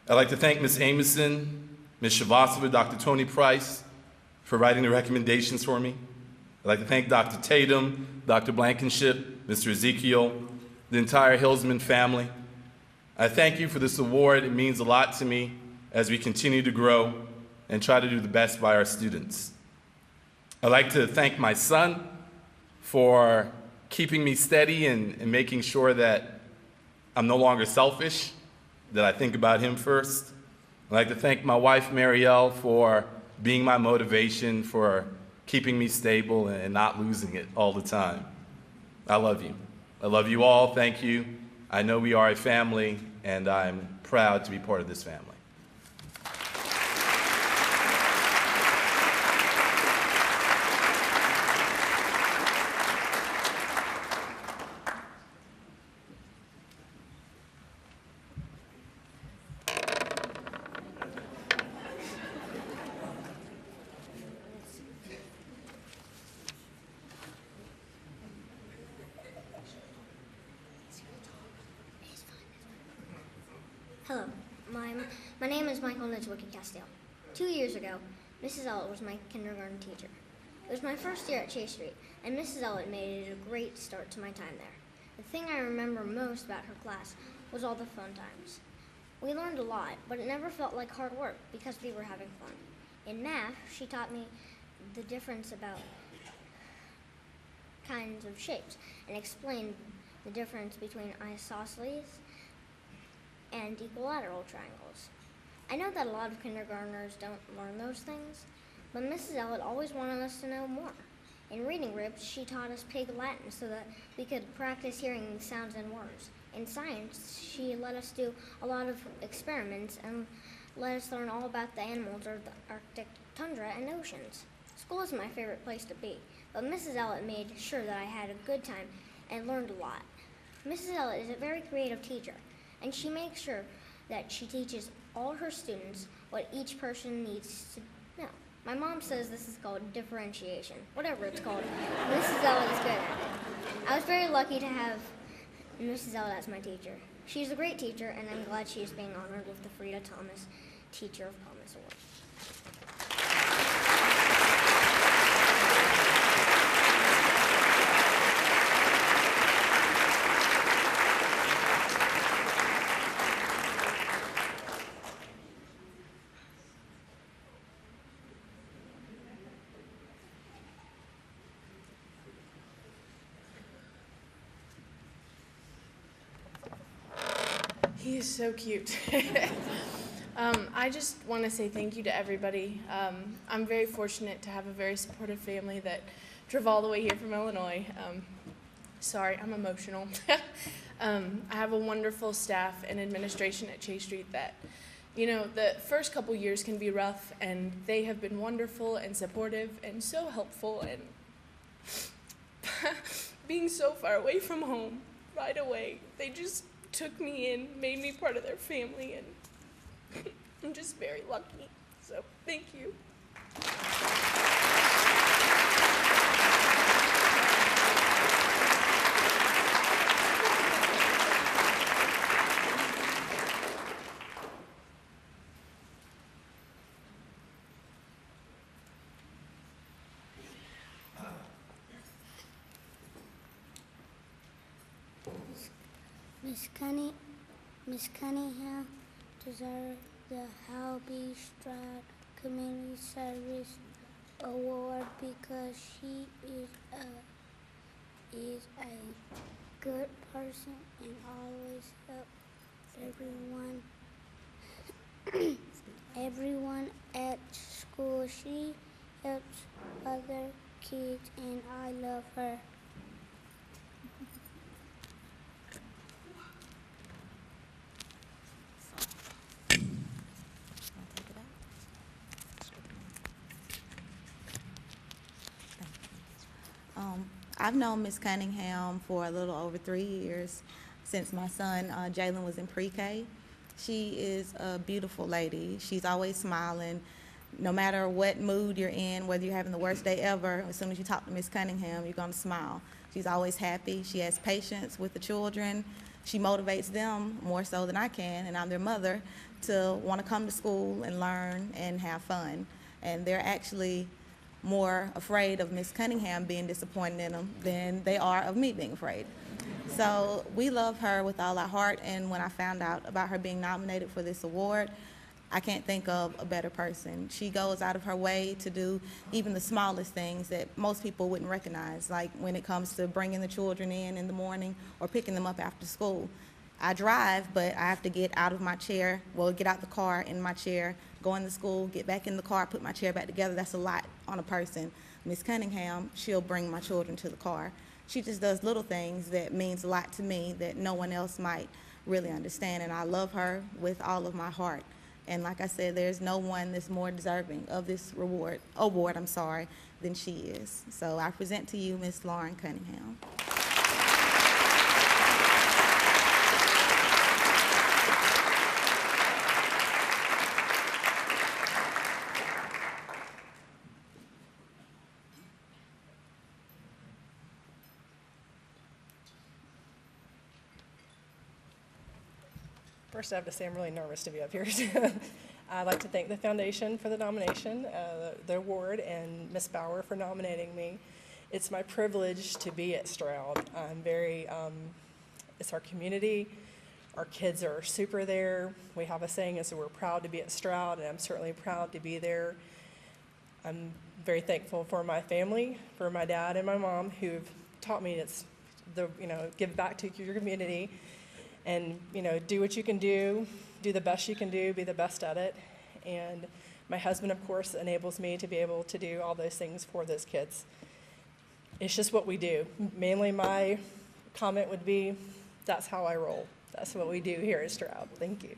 I'd like to thank Ms. Amoson, Ms. Shavasova, Dr. Tony Price for writing the recommendations for me. I'd like to thank Dr. Tatum, Dr. Blankenship, Mr. Ezekiel, the entire Hillsman family. I thank you for this award. It means a lot to me as we continue to grow and try to do the best by our students. I'd like to thank my son for keeping me steady and making sure that I'm no longer selfish, that I think about him first. I'd like to thank my wife, Marielle, for being my motivation, for keeping me stable and not losing it all the time. I love you. I love you all. Thank you. I know we are a family, and I'm proud to be part of this family. Hello, my name is Michael Nitzwicki Castile. 2 years ago, Mrs. Ellett was my kindergarten teacher. It was my first year at Chase Street, and Mrs. Ellett made it a great start to my time there. The thing I remember most about her class was all the fun times. We learned a lot, but it never felt like hard work because we were having fun. In math, she taught me the difference about kinds of shapes and explained the difference between isosceles and equilateral triangles. I know that a lot of kindergartners don't learn those things, but Mrs. Ellett always wanted us to know more. In reading groups, she taught us Pig Latin so that we could practice hearing sounds and words. In science, she let us do a lot of experiments and let us learn all about the animals of the Arctic tundra and oceans. School is my favorite place to be, but Mrs. Ellett made sure that I had a good time and learned a lot. Mrs. Ellett is a very creative teacher, and she makes sure that she teaches all her students what each person needs to know. My mom says this is called differentiation. Whatever it's called, Mrs. Ellett is good at it. I was very lucky to have Mrs. Ellett as my teacher. She's a great teacher, and I'm glad she is being honored with the Frida Thomas Teacher of Promise Award. He is so cute. I just want to say thank you to everybody. I'm very fortunate to have a very supportive family that drove all the way here from Illinois. Sorry, I'm emotional. I have a wonderful staff and administration at Chase Street that, you know, the first couple years can be rough, and they have been wonderful and supportive and so helpful, and being so far away from home right away, they just took me in, made me part of their family, and I'm just very lucky. So thank you. Miss Cunningham deserves the Hal B. Stroud Community Service Award because she is a good person and always helps everyone at school. She helps other kids, and I love her. I've known Miss Cunningham for a little over 3 years, since my son Jalen was in pre-K. She is a beautiful lady. She's always smiling. No matter what mood you're in, whether you're having the worst day ever, as soon as you talk to Miss Cunningham, you're going to smile. She's always happy. She has patience with the children. She motivates them more so than I can, and I'm their mother, to want to come to school and learn and have fun. And they're actually more afraid of Miss Cunningham being disappointed in them than they are of me being afraid. So we love her with all our heart, and when I found out about her being nominated for this award, I can't think of a better person. She goes out of her way to do even the smallest things that most people wouldn't recognize, like when it comes to bringing the children in the morning or picking them up after school. I drive, but I have to get out of my chair, get out the car in my chair, go into school, get back in the car, put my chair back together. That's a lot on a person. Miss Cunningham, she'll bring my children to the car. She just does little things that means a lot to me that no one else might really understand, and I love her with all of my heart. And like I said, there's no one that's more deserving of this award, than she is. So I present to you Miss Lauren Cunningham. First, I have to say I'm really nervous to be up here. I'd like to thank the foundation for the nomination, the award, and Ms. Bauer for nominating me. It's my privilege to be at Stroud. I'm very, it's our community. Our kids are super there. We have a saying is that we're proud to be at Stroud, and I'm certainly proud to be there. I'm very thankful for my family, for my dad and my mom, who've taught me give back to your community, and do what you can do the best you can do, be the best at it. And my husband, of course, enables me to be able to do all those things for those kids. It's just what we do. Mainly my comment would be, that's how I roll. That's what we do here at Stroud. Thank you.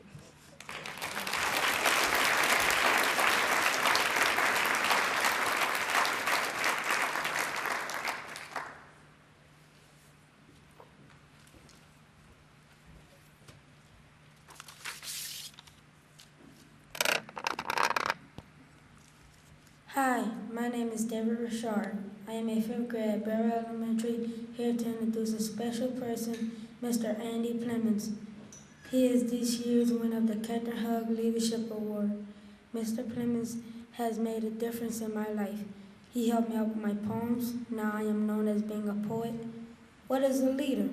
Hi, my name is David Richard. I am a 5th grade at Barrow Elementary, here to introduce a special person, Mr. Andy Clemens. He is this year's winner of the Captain Hug Leadership Award. Mr. Clemens has made a difference in my life. He helped me out with my poems. Now I am known as being a poet. What is a leader?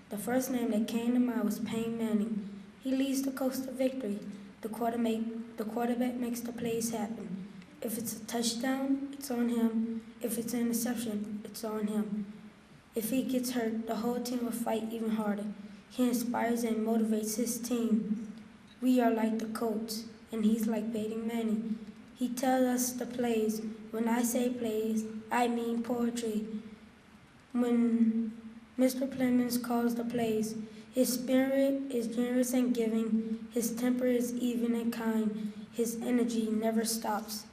The first name that came to mind was Peyton Manning. He leads the coast to victory. The quarterback makes the plays happen. If it's a touchdown, it's on him. If it's an interception, it's on him. If he gets hurt, the whole team will fight even harder. He inspires and motivates his team. We are like the Colts, and he's like Peyton Manning. He tells us the plays. When I say plays, I mean poetry. When Mr. Clemens calls the plays, his spirit is generous and giving. His temper is even and kind. His energy never stops.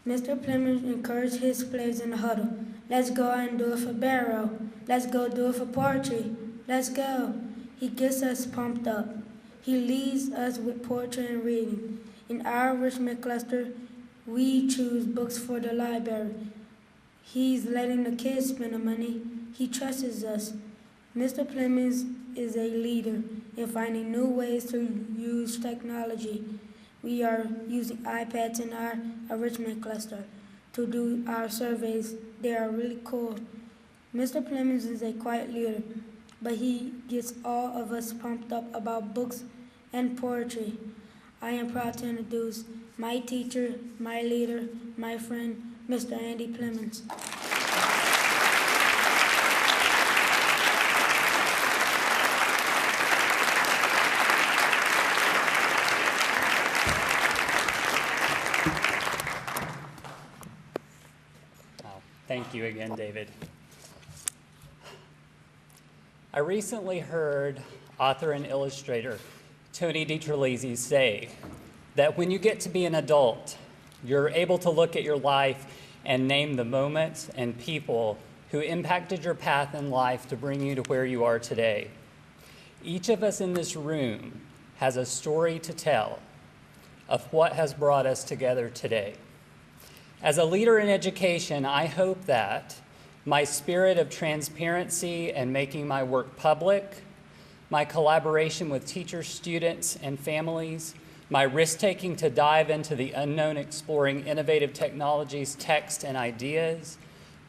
Mr. Clemens encouraged his players in the huddle. Let's go and do it for Barrow. Let's go do it for poetry. Let's go. He gets us pumped up. He leads us with poetry and reading. In our Richmond cluster, we choose books for the library. He's letting the kids spend the money. He trusts us. Mr. Clemens is a leader in finding new ways to use technology. We are using iPads in our Richmond cluster to do our surveys. They are really cool. Mr. Clemens is a quiet leader, but he gets all of us pumped up about books and poetry. I am proud to introduce my teacher, my leader, my friend, Mr. Andy Clemens. Thank you again, David. I recently heard author and illustrator Tony DiTerlizzi say that when you get to be an adult, you're able to look at your life and name the moments and people who impacted your path in life to bring you to where you are today. Each of us in this room has a story to tell of what has brought us together today. As a leader in education, I hope that my spirit of transparency and making my work public, my collaboration with teachers, students, and families, my risk-taking to dive into the unknown, exploring innovative technologies, text, and ideas,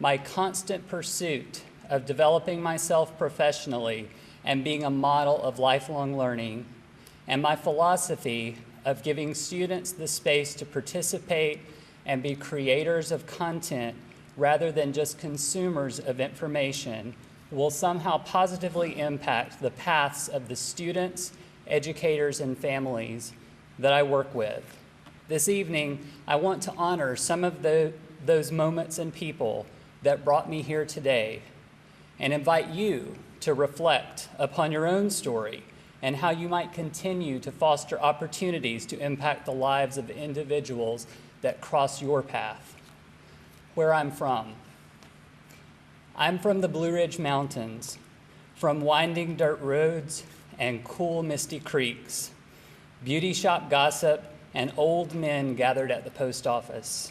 my constant pursuit of developing myself professionally and being a model of lifelong learning, and my philosophy of giving students the space to participate and be creators of content rather than just consumers of information will somehow positively impact the paths of the students, educators, and families that I work with. This evening, I want to honor some of those moments and people that brought me here today and invite you to reflect upon your own story and how you might continue to foster opportunities to impact the lives of individuals that cross your path. Where I'm from. I'm from the Blue Ridge Mountains, from winding dirt roads and cool misty creeks, beauty shop gossip and old men gathered at the post office,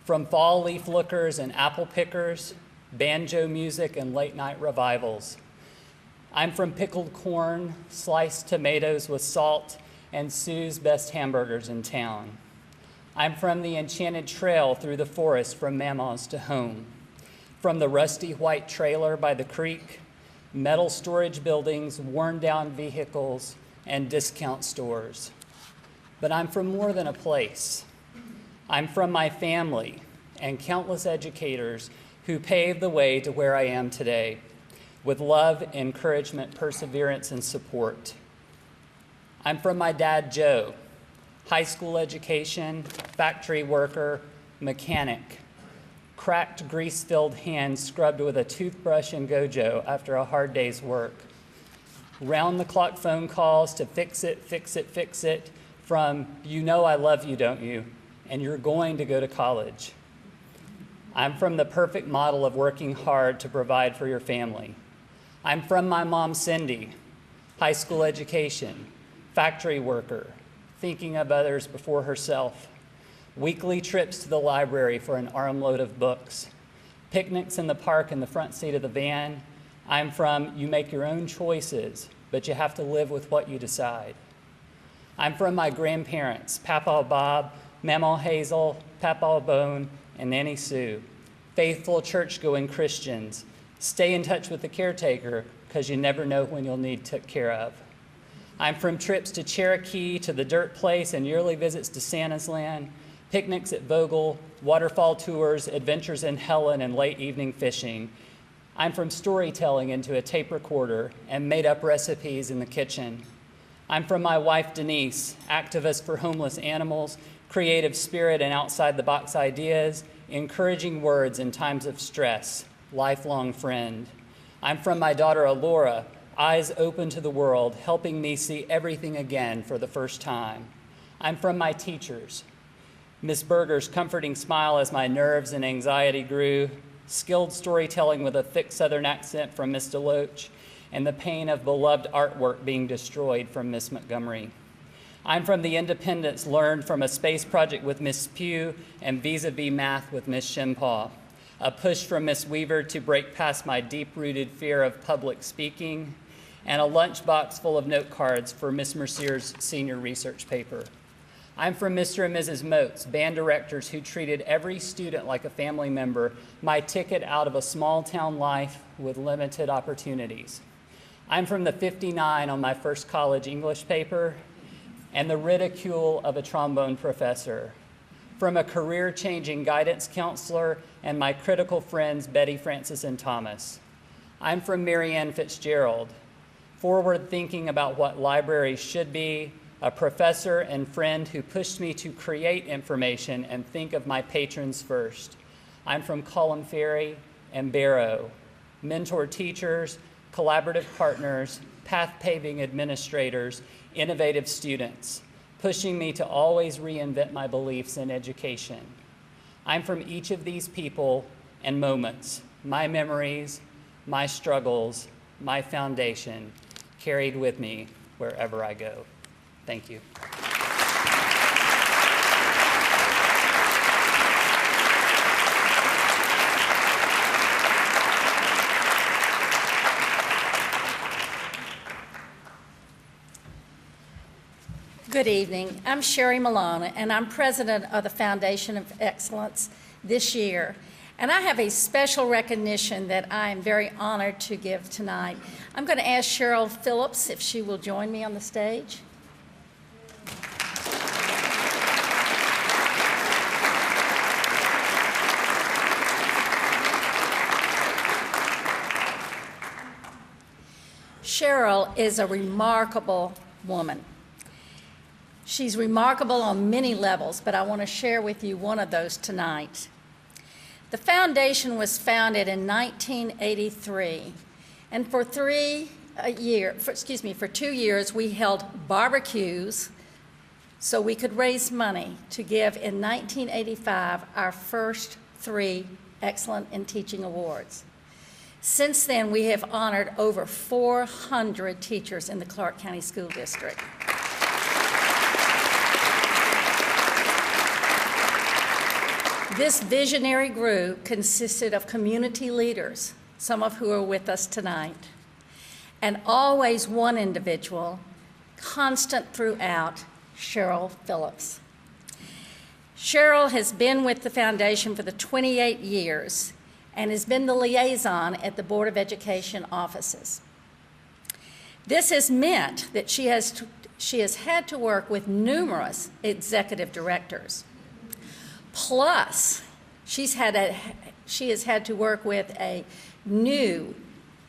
from fall leaf lookers and apple pickers, banjo music and late night revivals. I'm from pickled corn, sliced tomatoes with salt, and Sue's best hamburgers in town. I'm from the enchanted trail through the forest from Mama's to home. From the rusty white trailer by the creek, metal storage buildings, worn down vehicles, and discount stores. But I'm from more than a place. I'm from my family and countless educators who paved the way to where I am today, with love, encouragement, perseverance, and support. I'm from my dad, Joe, high school education, factory worker, mechanic, cracked grease-filled hands scrubbed with a toothbrush and Gojo after a hard day's work, round-the-clock phone calls to fix it, fix it, fix it, from you know I love you, don't you, and you're going to go to college. I'm from the perfect model of working hard to provide for your family. I'm from my mom, Cindy, high school education, factory worker, thinking of others before herself, weekly trips to the library for an armload of books, picnics in the park in the front seat of the van. I'm from you make your own choices, but you have to live with what you decide. I'm from my grandparents, Papa Bob, Mama Hazel, Papa Bone, and Nanny Sue, faithful church-going Christians. Stay in touch with the caretaker because you never know when you'll need took care of. I'm from trips to Cherokee, to the Dirt Place, and yearly visits to Santa's Land, picnics at Vogel, waterfall tours, adventures in Helen, and late evening fishing. I'm from storytelling into a tape recorder and made-up recipes in the kitchen. I'm from my wife, Denise, activist for homeless animals, creative spirit and outside-the-box ideas, encouraging words in times of stress, lifelong friend. I'm from my daughter, Alora, eyes open to the world, helping me see everything again for the first time. I'm from my teachers, Miss Berger's comforting smile as my nerves and anxiety grew, skilled storytelling with a thick Southern accent from Miss DeLoach, and the pain of beloved artwork being destroyed from Miss Montgomery. I'm from the independence learned from a space project with Miss Pugh and vis-a-vis math with Miss Shimpaw, a push from Miss Weaver to break past my deep-rooted fear of public speaking, and a lunchbox full of note cards for Miss Mercier's senior research paper. I'm from Mr. and Mrs. Moats, band directors who treated every student like a family member, my ticket out of a small-town life with limited opportunities. I'm from the 59 on my first college English paper and the ridicule of a trombone professor, from a career-changing guidance counselor and my critical friends Betty, Francis, and Thomas. I'm from Marianne Fitzgerald, forward-thinking about what libraries should be, a professor and friend who pushed me to create information and think of my patrons first. I'm from Colum Ferry and Barrow, mentor teachers, collaborative partners, path-paving administrators, innovative students, pushing me to always reinvent my beliefs in education. I'm from each of these people and moments, my memories, my struggles, my foundation, carried with me wherever I go. Thank you. Good evening. I'm Sherry Malone, and I'm president of the Foundation of Excellence this year. And I have a special recognition that I am very honored to give tonight. I'm going to ask Cheryl Phillips if she will join me on the stage. Cheryl is a remarkable woman. She's remarkable on many levels, but I want to share with you one of those tonight. The foundation was founded in 1983, and for 2 years we held barbecues so we could raise money to give in 1985 our first 3 Excellent in Teaching Awards. Since then, we have honored over 400 teachers in the Clark County School District. This visionary group consisted of community leaders, some of who are with us tonight, and always one individual, constant throughout, Cheryl Phillips. Cheryl has been with the foundation for the 28 years and has been the liaison at the Board of Education offices. This has meant that she has had to work with numerous executive directors. Plus, she has had to work with a new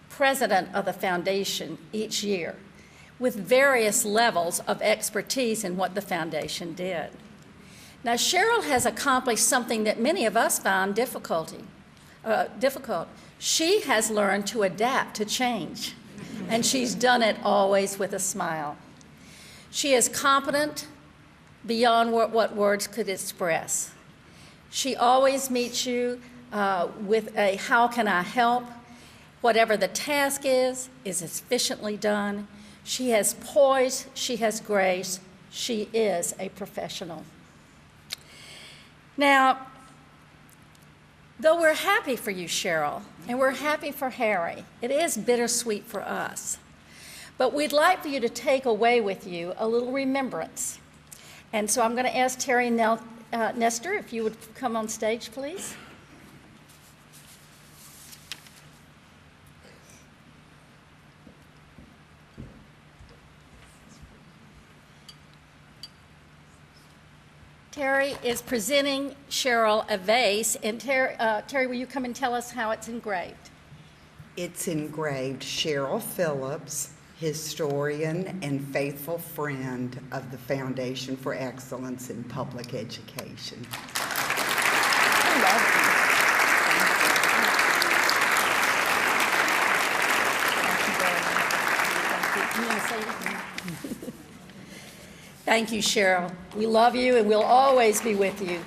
president of the foundation each year with various levels of expertise in what the foundation did. Now, Cheryl has accomplished something that many of us found difficult. She has learned to adapt to change, and she's done it always with a smile. She is competent beyond what words could express. She always meets you with a "how can I help?" Whatever the task is efficiently done. She has poise, she has grace, she is a professional. Now, though we're happy for you, Cheryl, and we're happy for Harry, it is bittersweet for us. But we'd like for you to take away with you a little remembrance. And so I'm going to ask Terry Nestor if you would come on stage, please. Terry is presenting Cheryl a vase, and Terry, will you come and tell us how it's engraved? It's engraved Cheryl Phillips, historian and faithful friend of the Foundation for Excellence in Public Education. Thank you, Cheryl. We love you and we'll always be with you.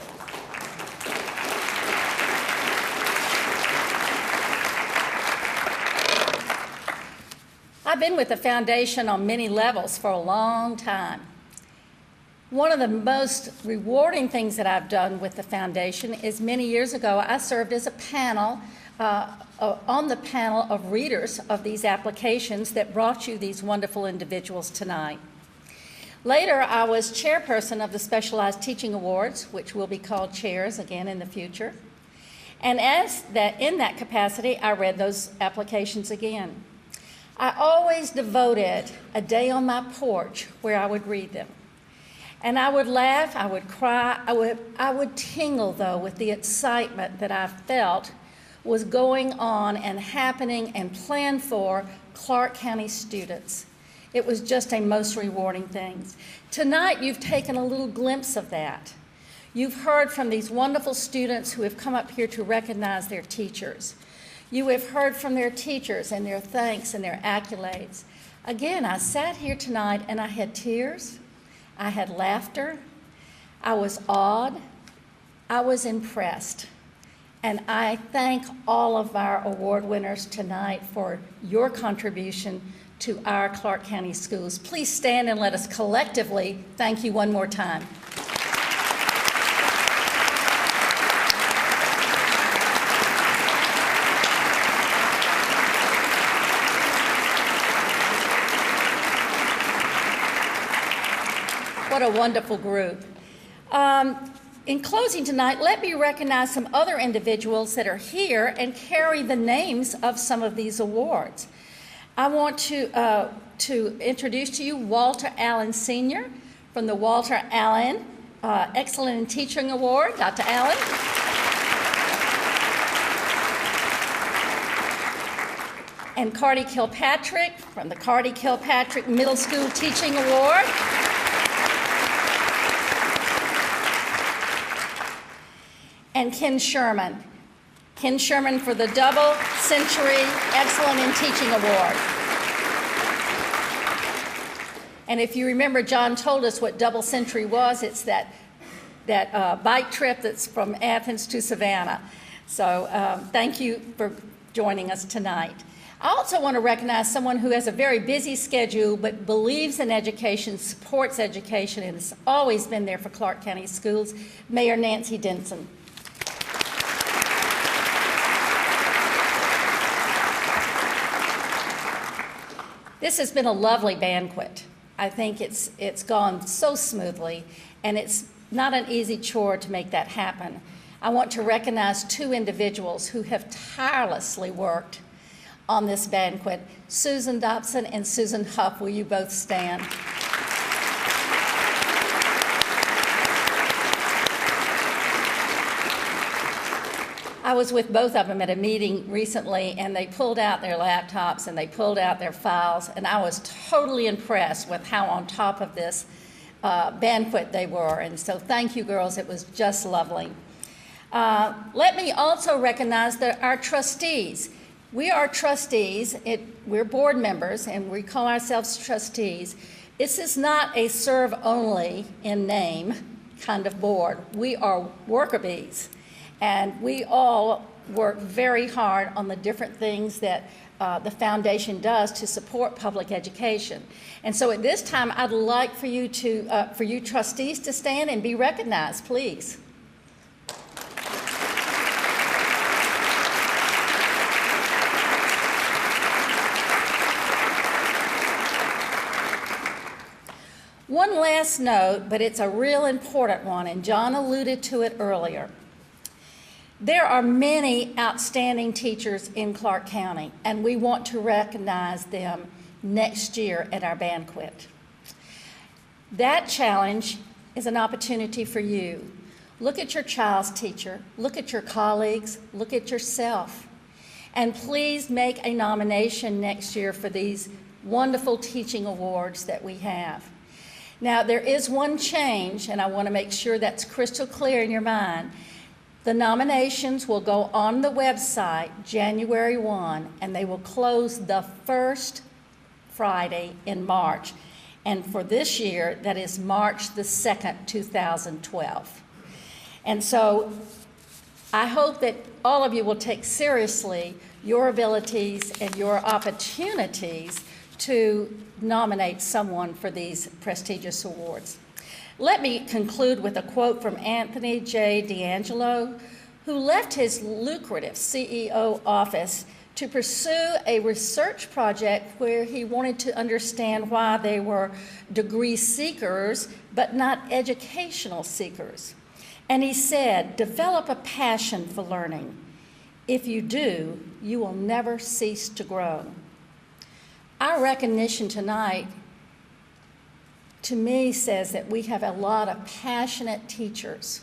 I've been with the foundation on many levels for a long time. One of the most rewarding things that I've done with the foundation is many years ago, I served as a panel, on the panel of readers of these applications that brought you these wonderful individuals tonight. Later, I was chairperson of the Specialized Teaching Awards, which will be called chairs again in the future. And in that capacity, I read those applications again. I always devoted a day on my porch where I would read them. And I would laugh, I would cry, I would tingle, though, with the excitement that I felt was going on and happening and planned for Clark County students. It was just a most rewarding thing. Tonight, you've taken a little glimpse of that. You've heard from these wonderful students who have come up here to recognize their teachers. You have heard from their teachers and their thanks and their accolades. Again, I sat here tonight and I had tears, I had laughter, I was awed, I was impressed. And I thank all of our award winners tonight for your contribution to our Clark County schools. Please stand and let us collectively thank you one more time. What a wonderful group. In closing tonight, let me recognize some other individuals that are here and carry the names of some of these awards. I want to introduce to you Walter Allen Sr. from the Walter Allen Excellent in Teaching Award. Dr. Allen. And Cardi Kilpatrick from the Cardi Kilpatrick Middle School Teaching Award. And Ken Sherman. Ken Sherman for the Double Century Excellent in Teaching Award. And if you remember, John told us what double century was. It's that bike trip that's from Athens to Savannah. So thank you for joining us tonight. I also want to recognize someone who has a very busy schedule but believes in education, supports education, and has always been there for Clark County Schools, Mayor Nancy Denson. This has been a lovely banquet. I think it's gone so smoothly, and it's not an easy chore to make that happen. I want to recognize two individuals who have tirelessly worked on this banquet. Susan Dobson and Susan Huff, will you both stand? I was with both of them at a meeting recently, and they pulled out their laptops and they pulled out their files, and I was totally impressed with how on top of this banquet they were. And so thank you, girls. It was just lovely. Let me also recognize our trustees. We are trustees. We're board members, and we call ourselves trustees. This is not a serve only in name kind of board. We are worker bees. And we all work very hard on the different things that the foundation does to support public education. And so at this time, I'd like for you trustees to stand and be recognized, please. One last note, but it's a real important one, and John alluded to it earlier. There are many outstanding teachers in Clark County, and we want to recognize them next year at our banquet. That challenge is an opportunity for you. Look at your child's teacher, look at your colleagues, look at yourself, and please make a nomination next year for these wonderful teaching awards that we have. Now, there is one change, and I want to make sure that's crystal clear in your mind. The nominations will go on the website January 1, and they will close the first Friday in March. And for this year, that is March the 2nd, 2012. And so I hope that all of you will take seriously your abilities and your opportunities to nominate someone for these prestigious awards. Let me conclude with a quote from Anthony J. D'Angelo, who left his lucrative CEO office to pursue a research project where he wanted to understand why they were degree seekers but not educational seekers. And he said, "Develop a passion for learning. If you do, you will never cease to grow." Our recognition tonight, to me, says that we have a lot of passionate teachers,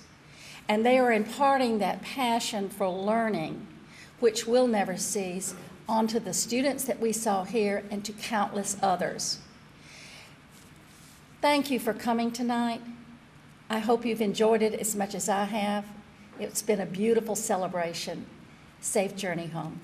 and they are imparting that passion for learning, which will never cease, onto the students that we saw here and to countless others. Thank you for coming tonight. I hope you've enjoyed it as much as I have. It's been a beautiful celebration. Safe journey home.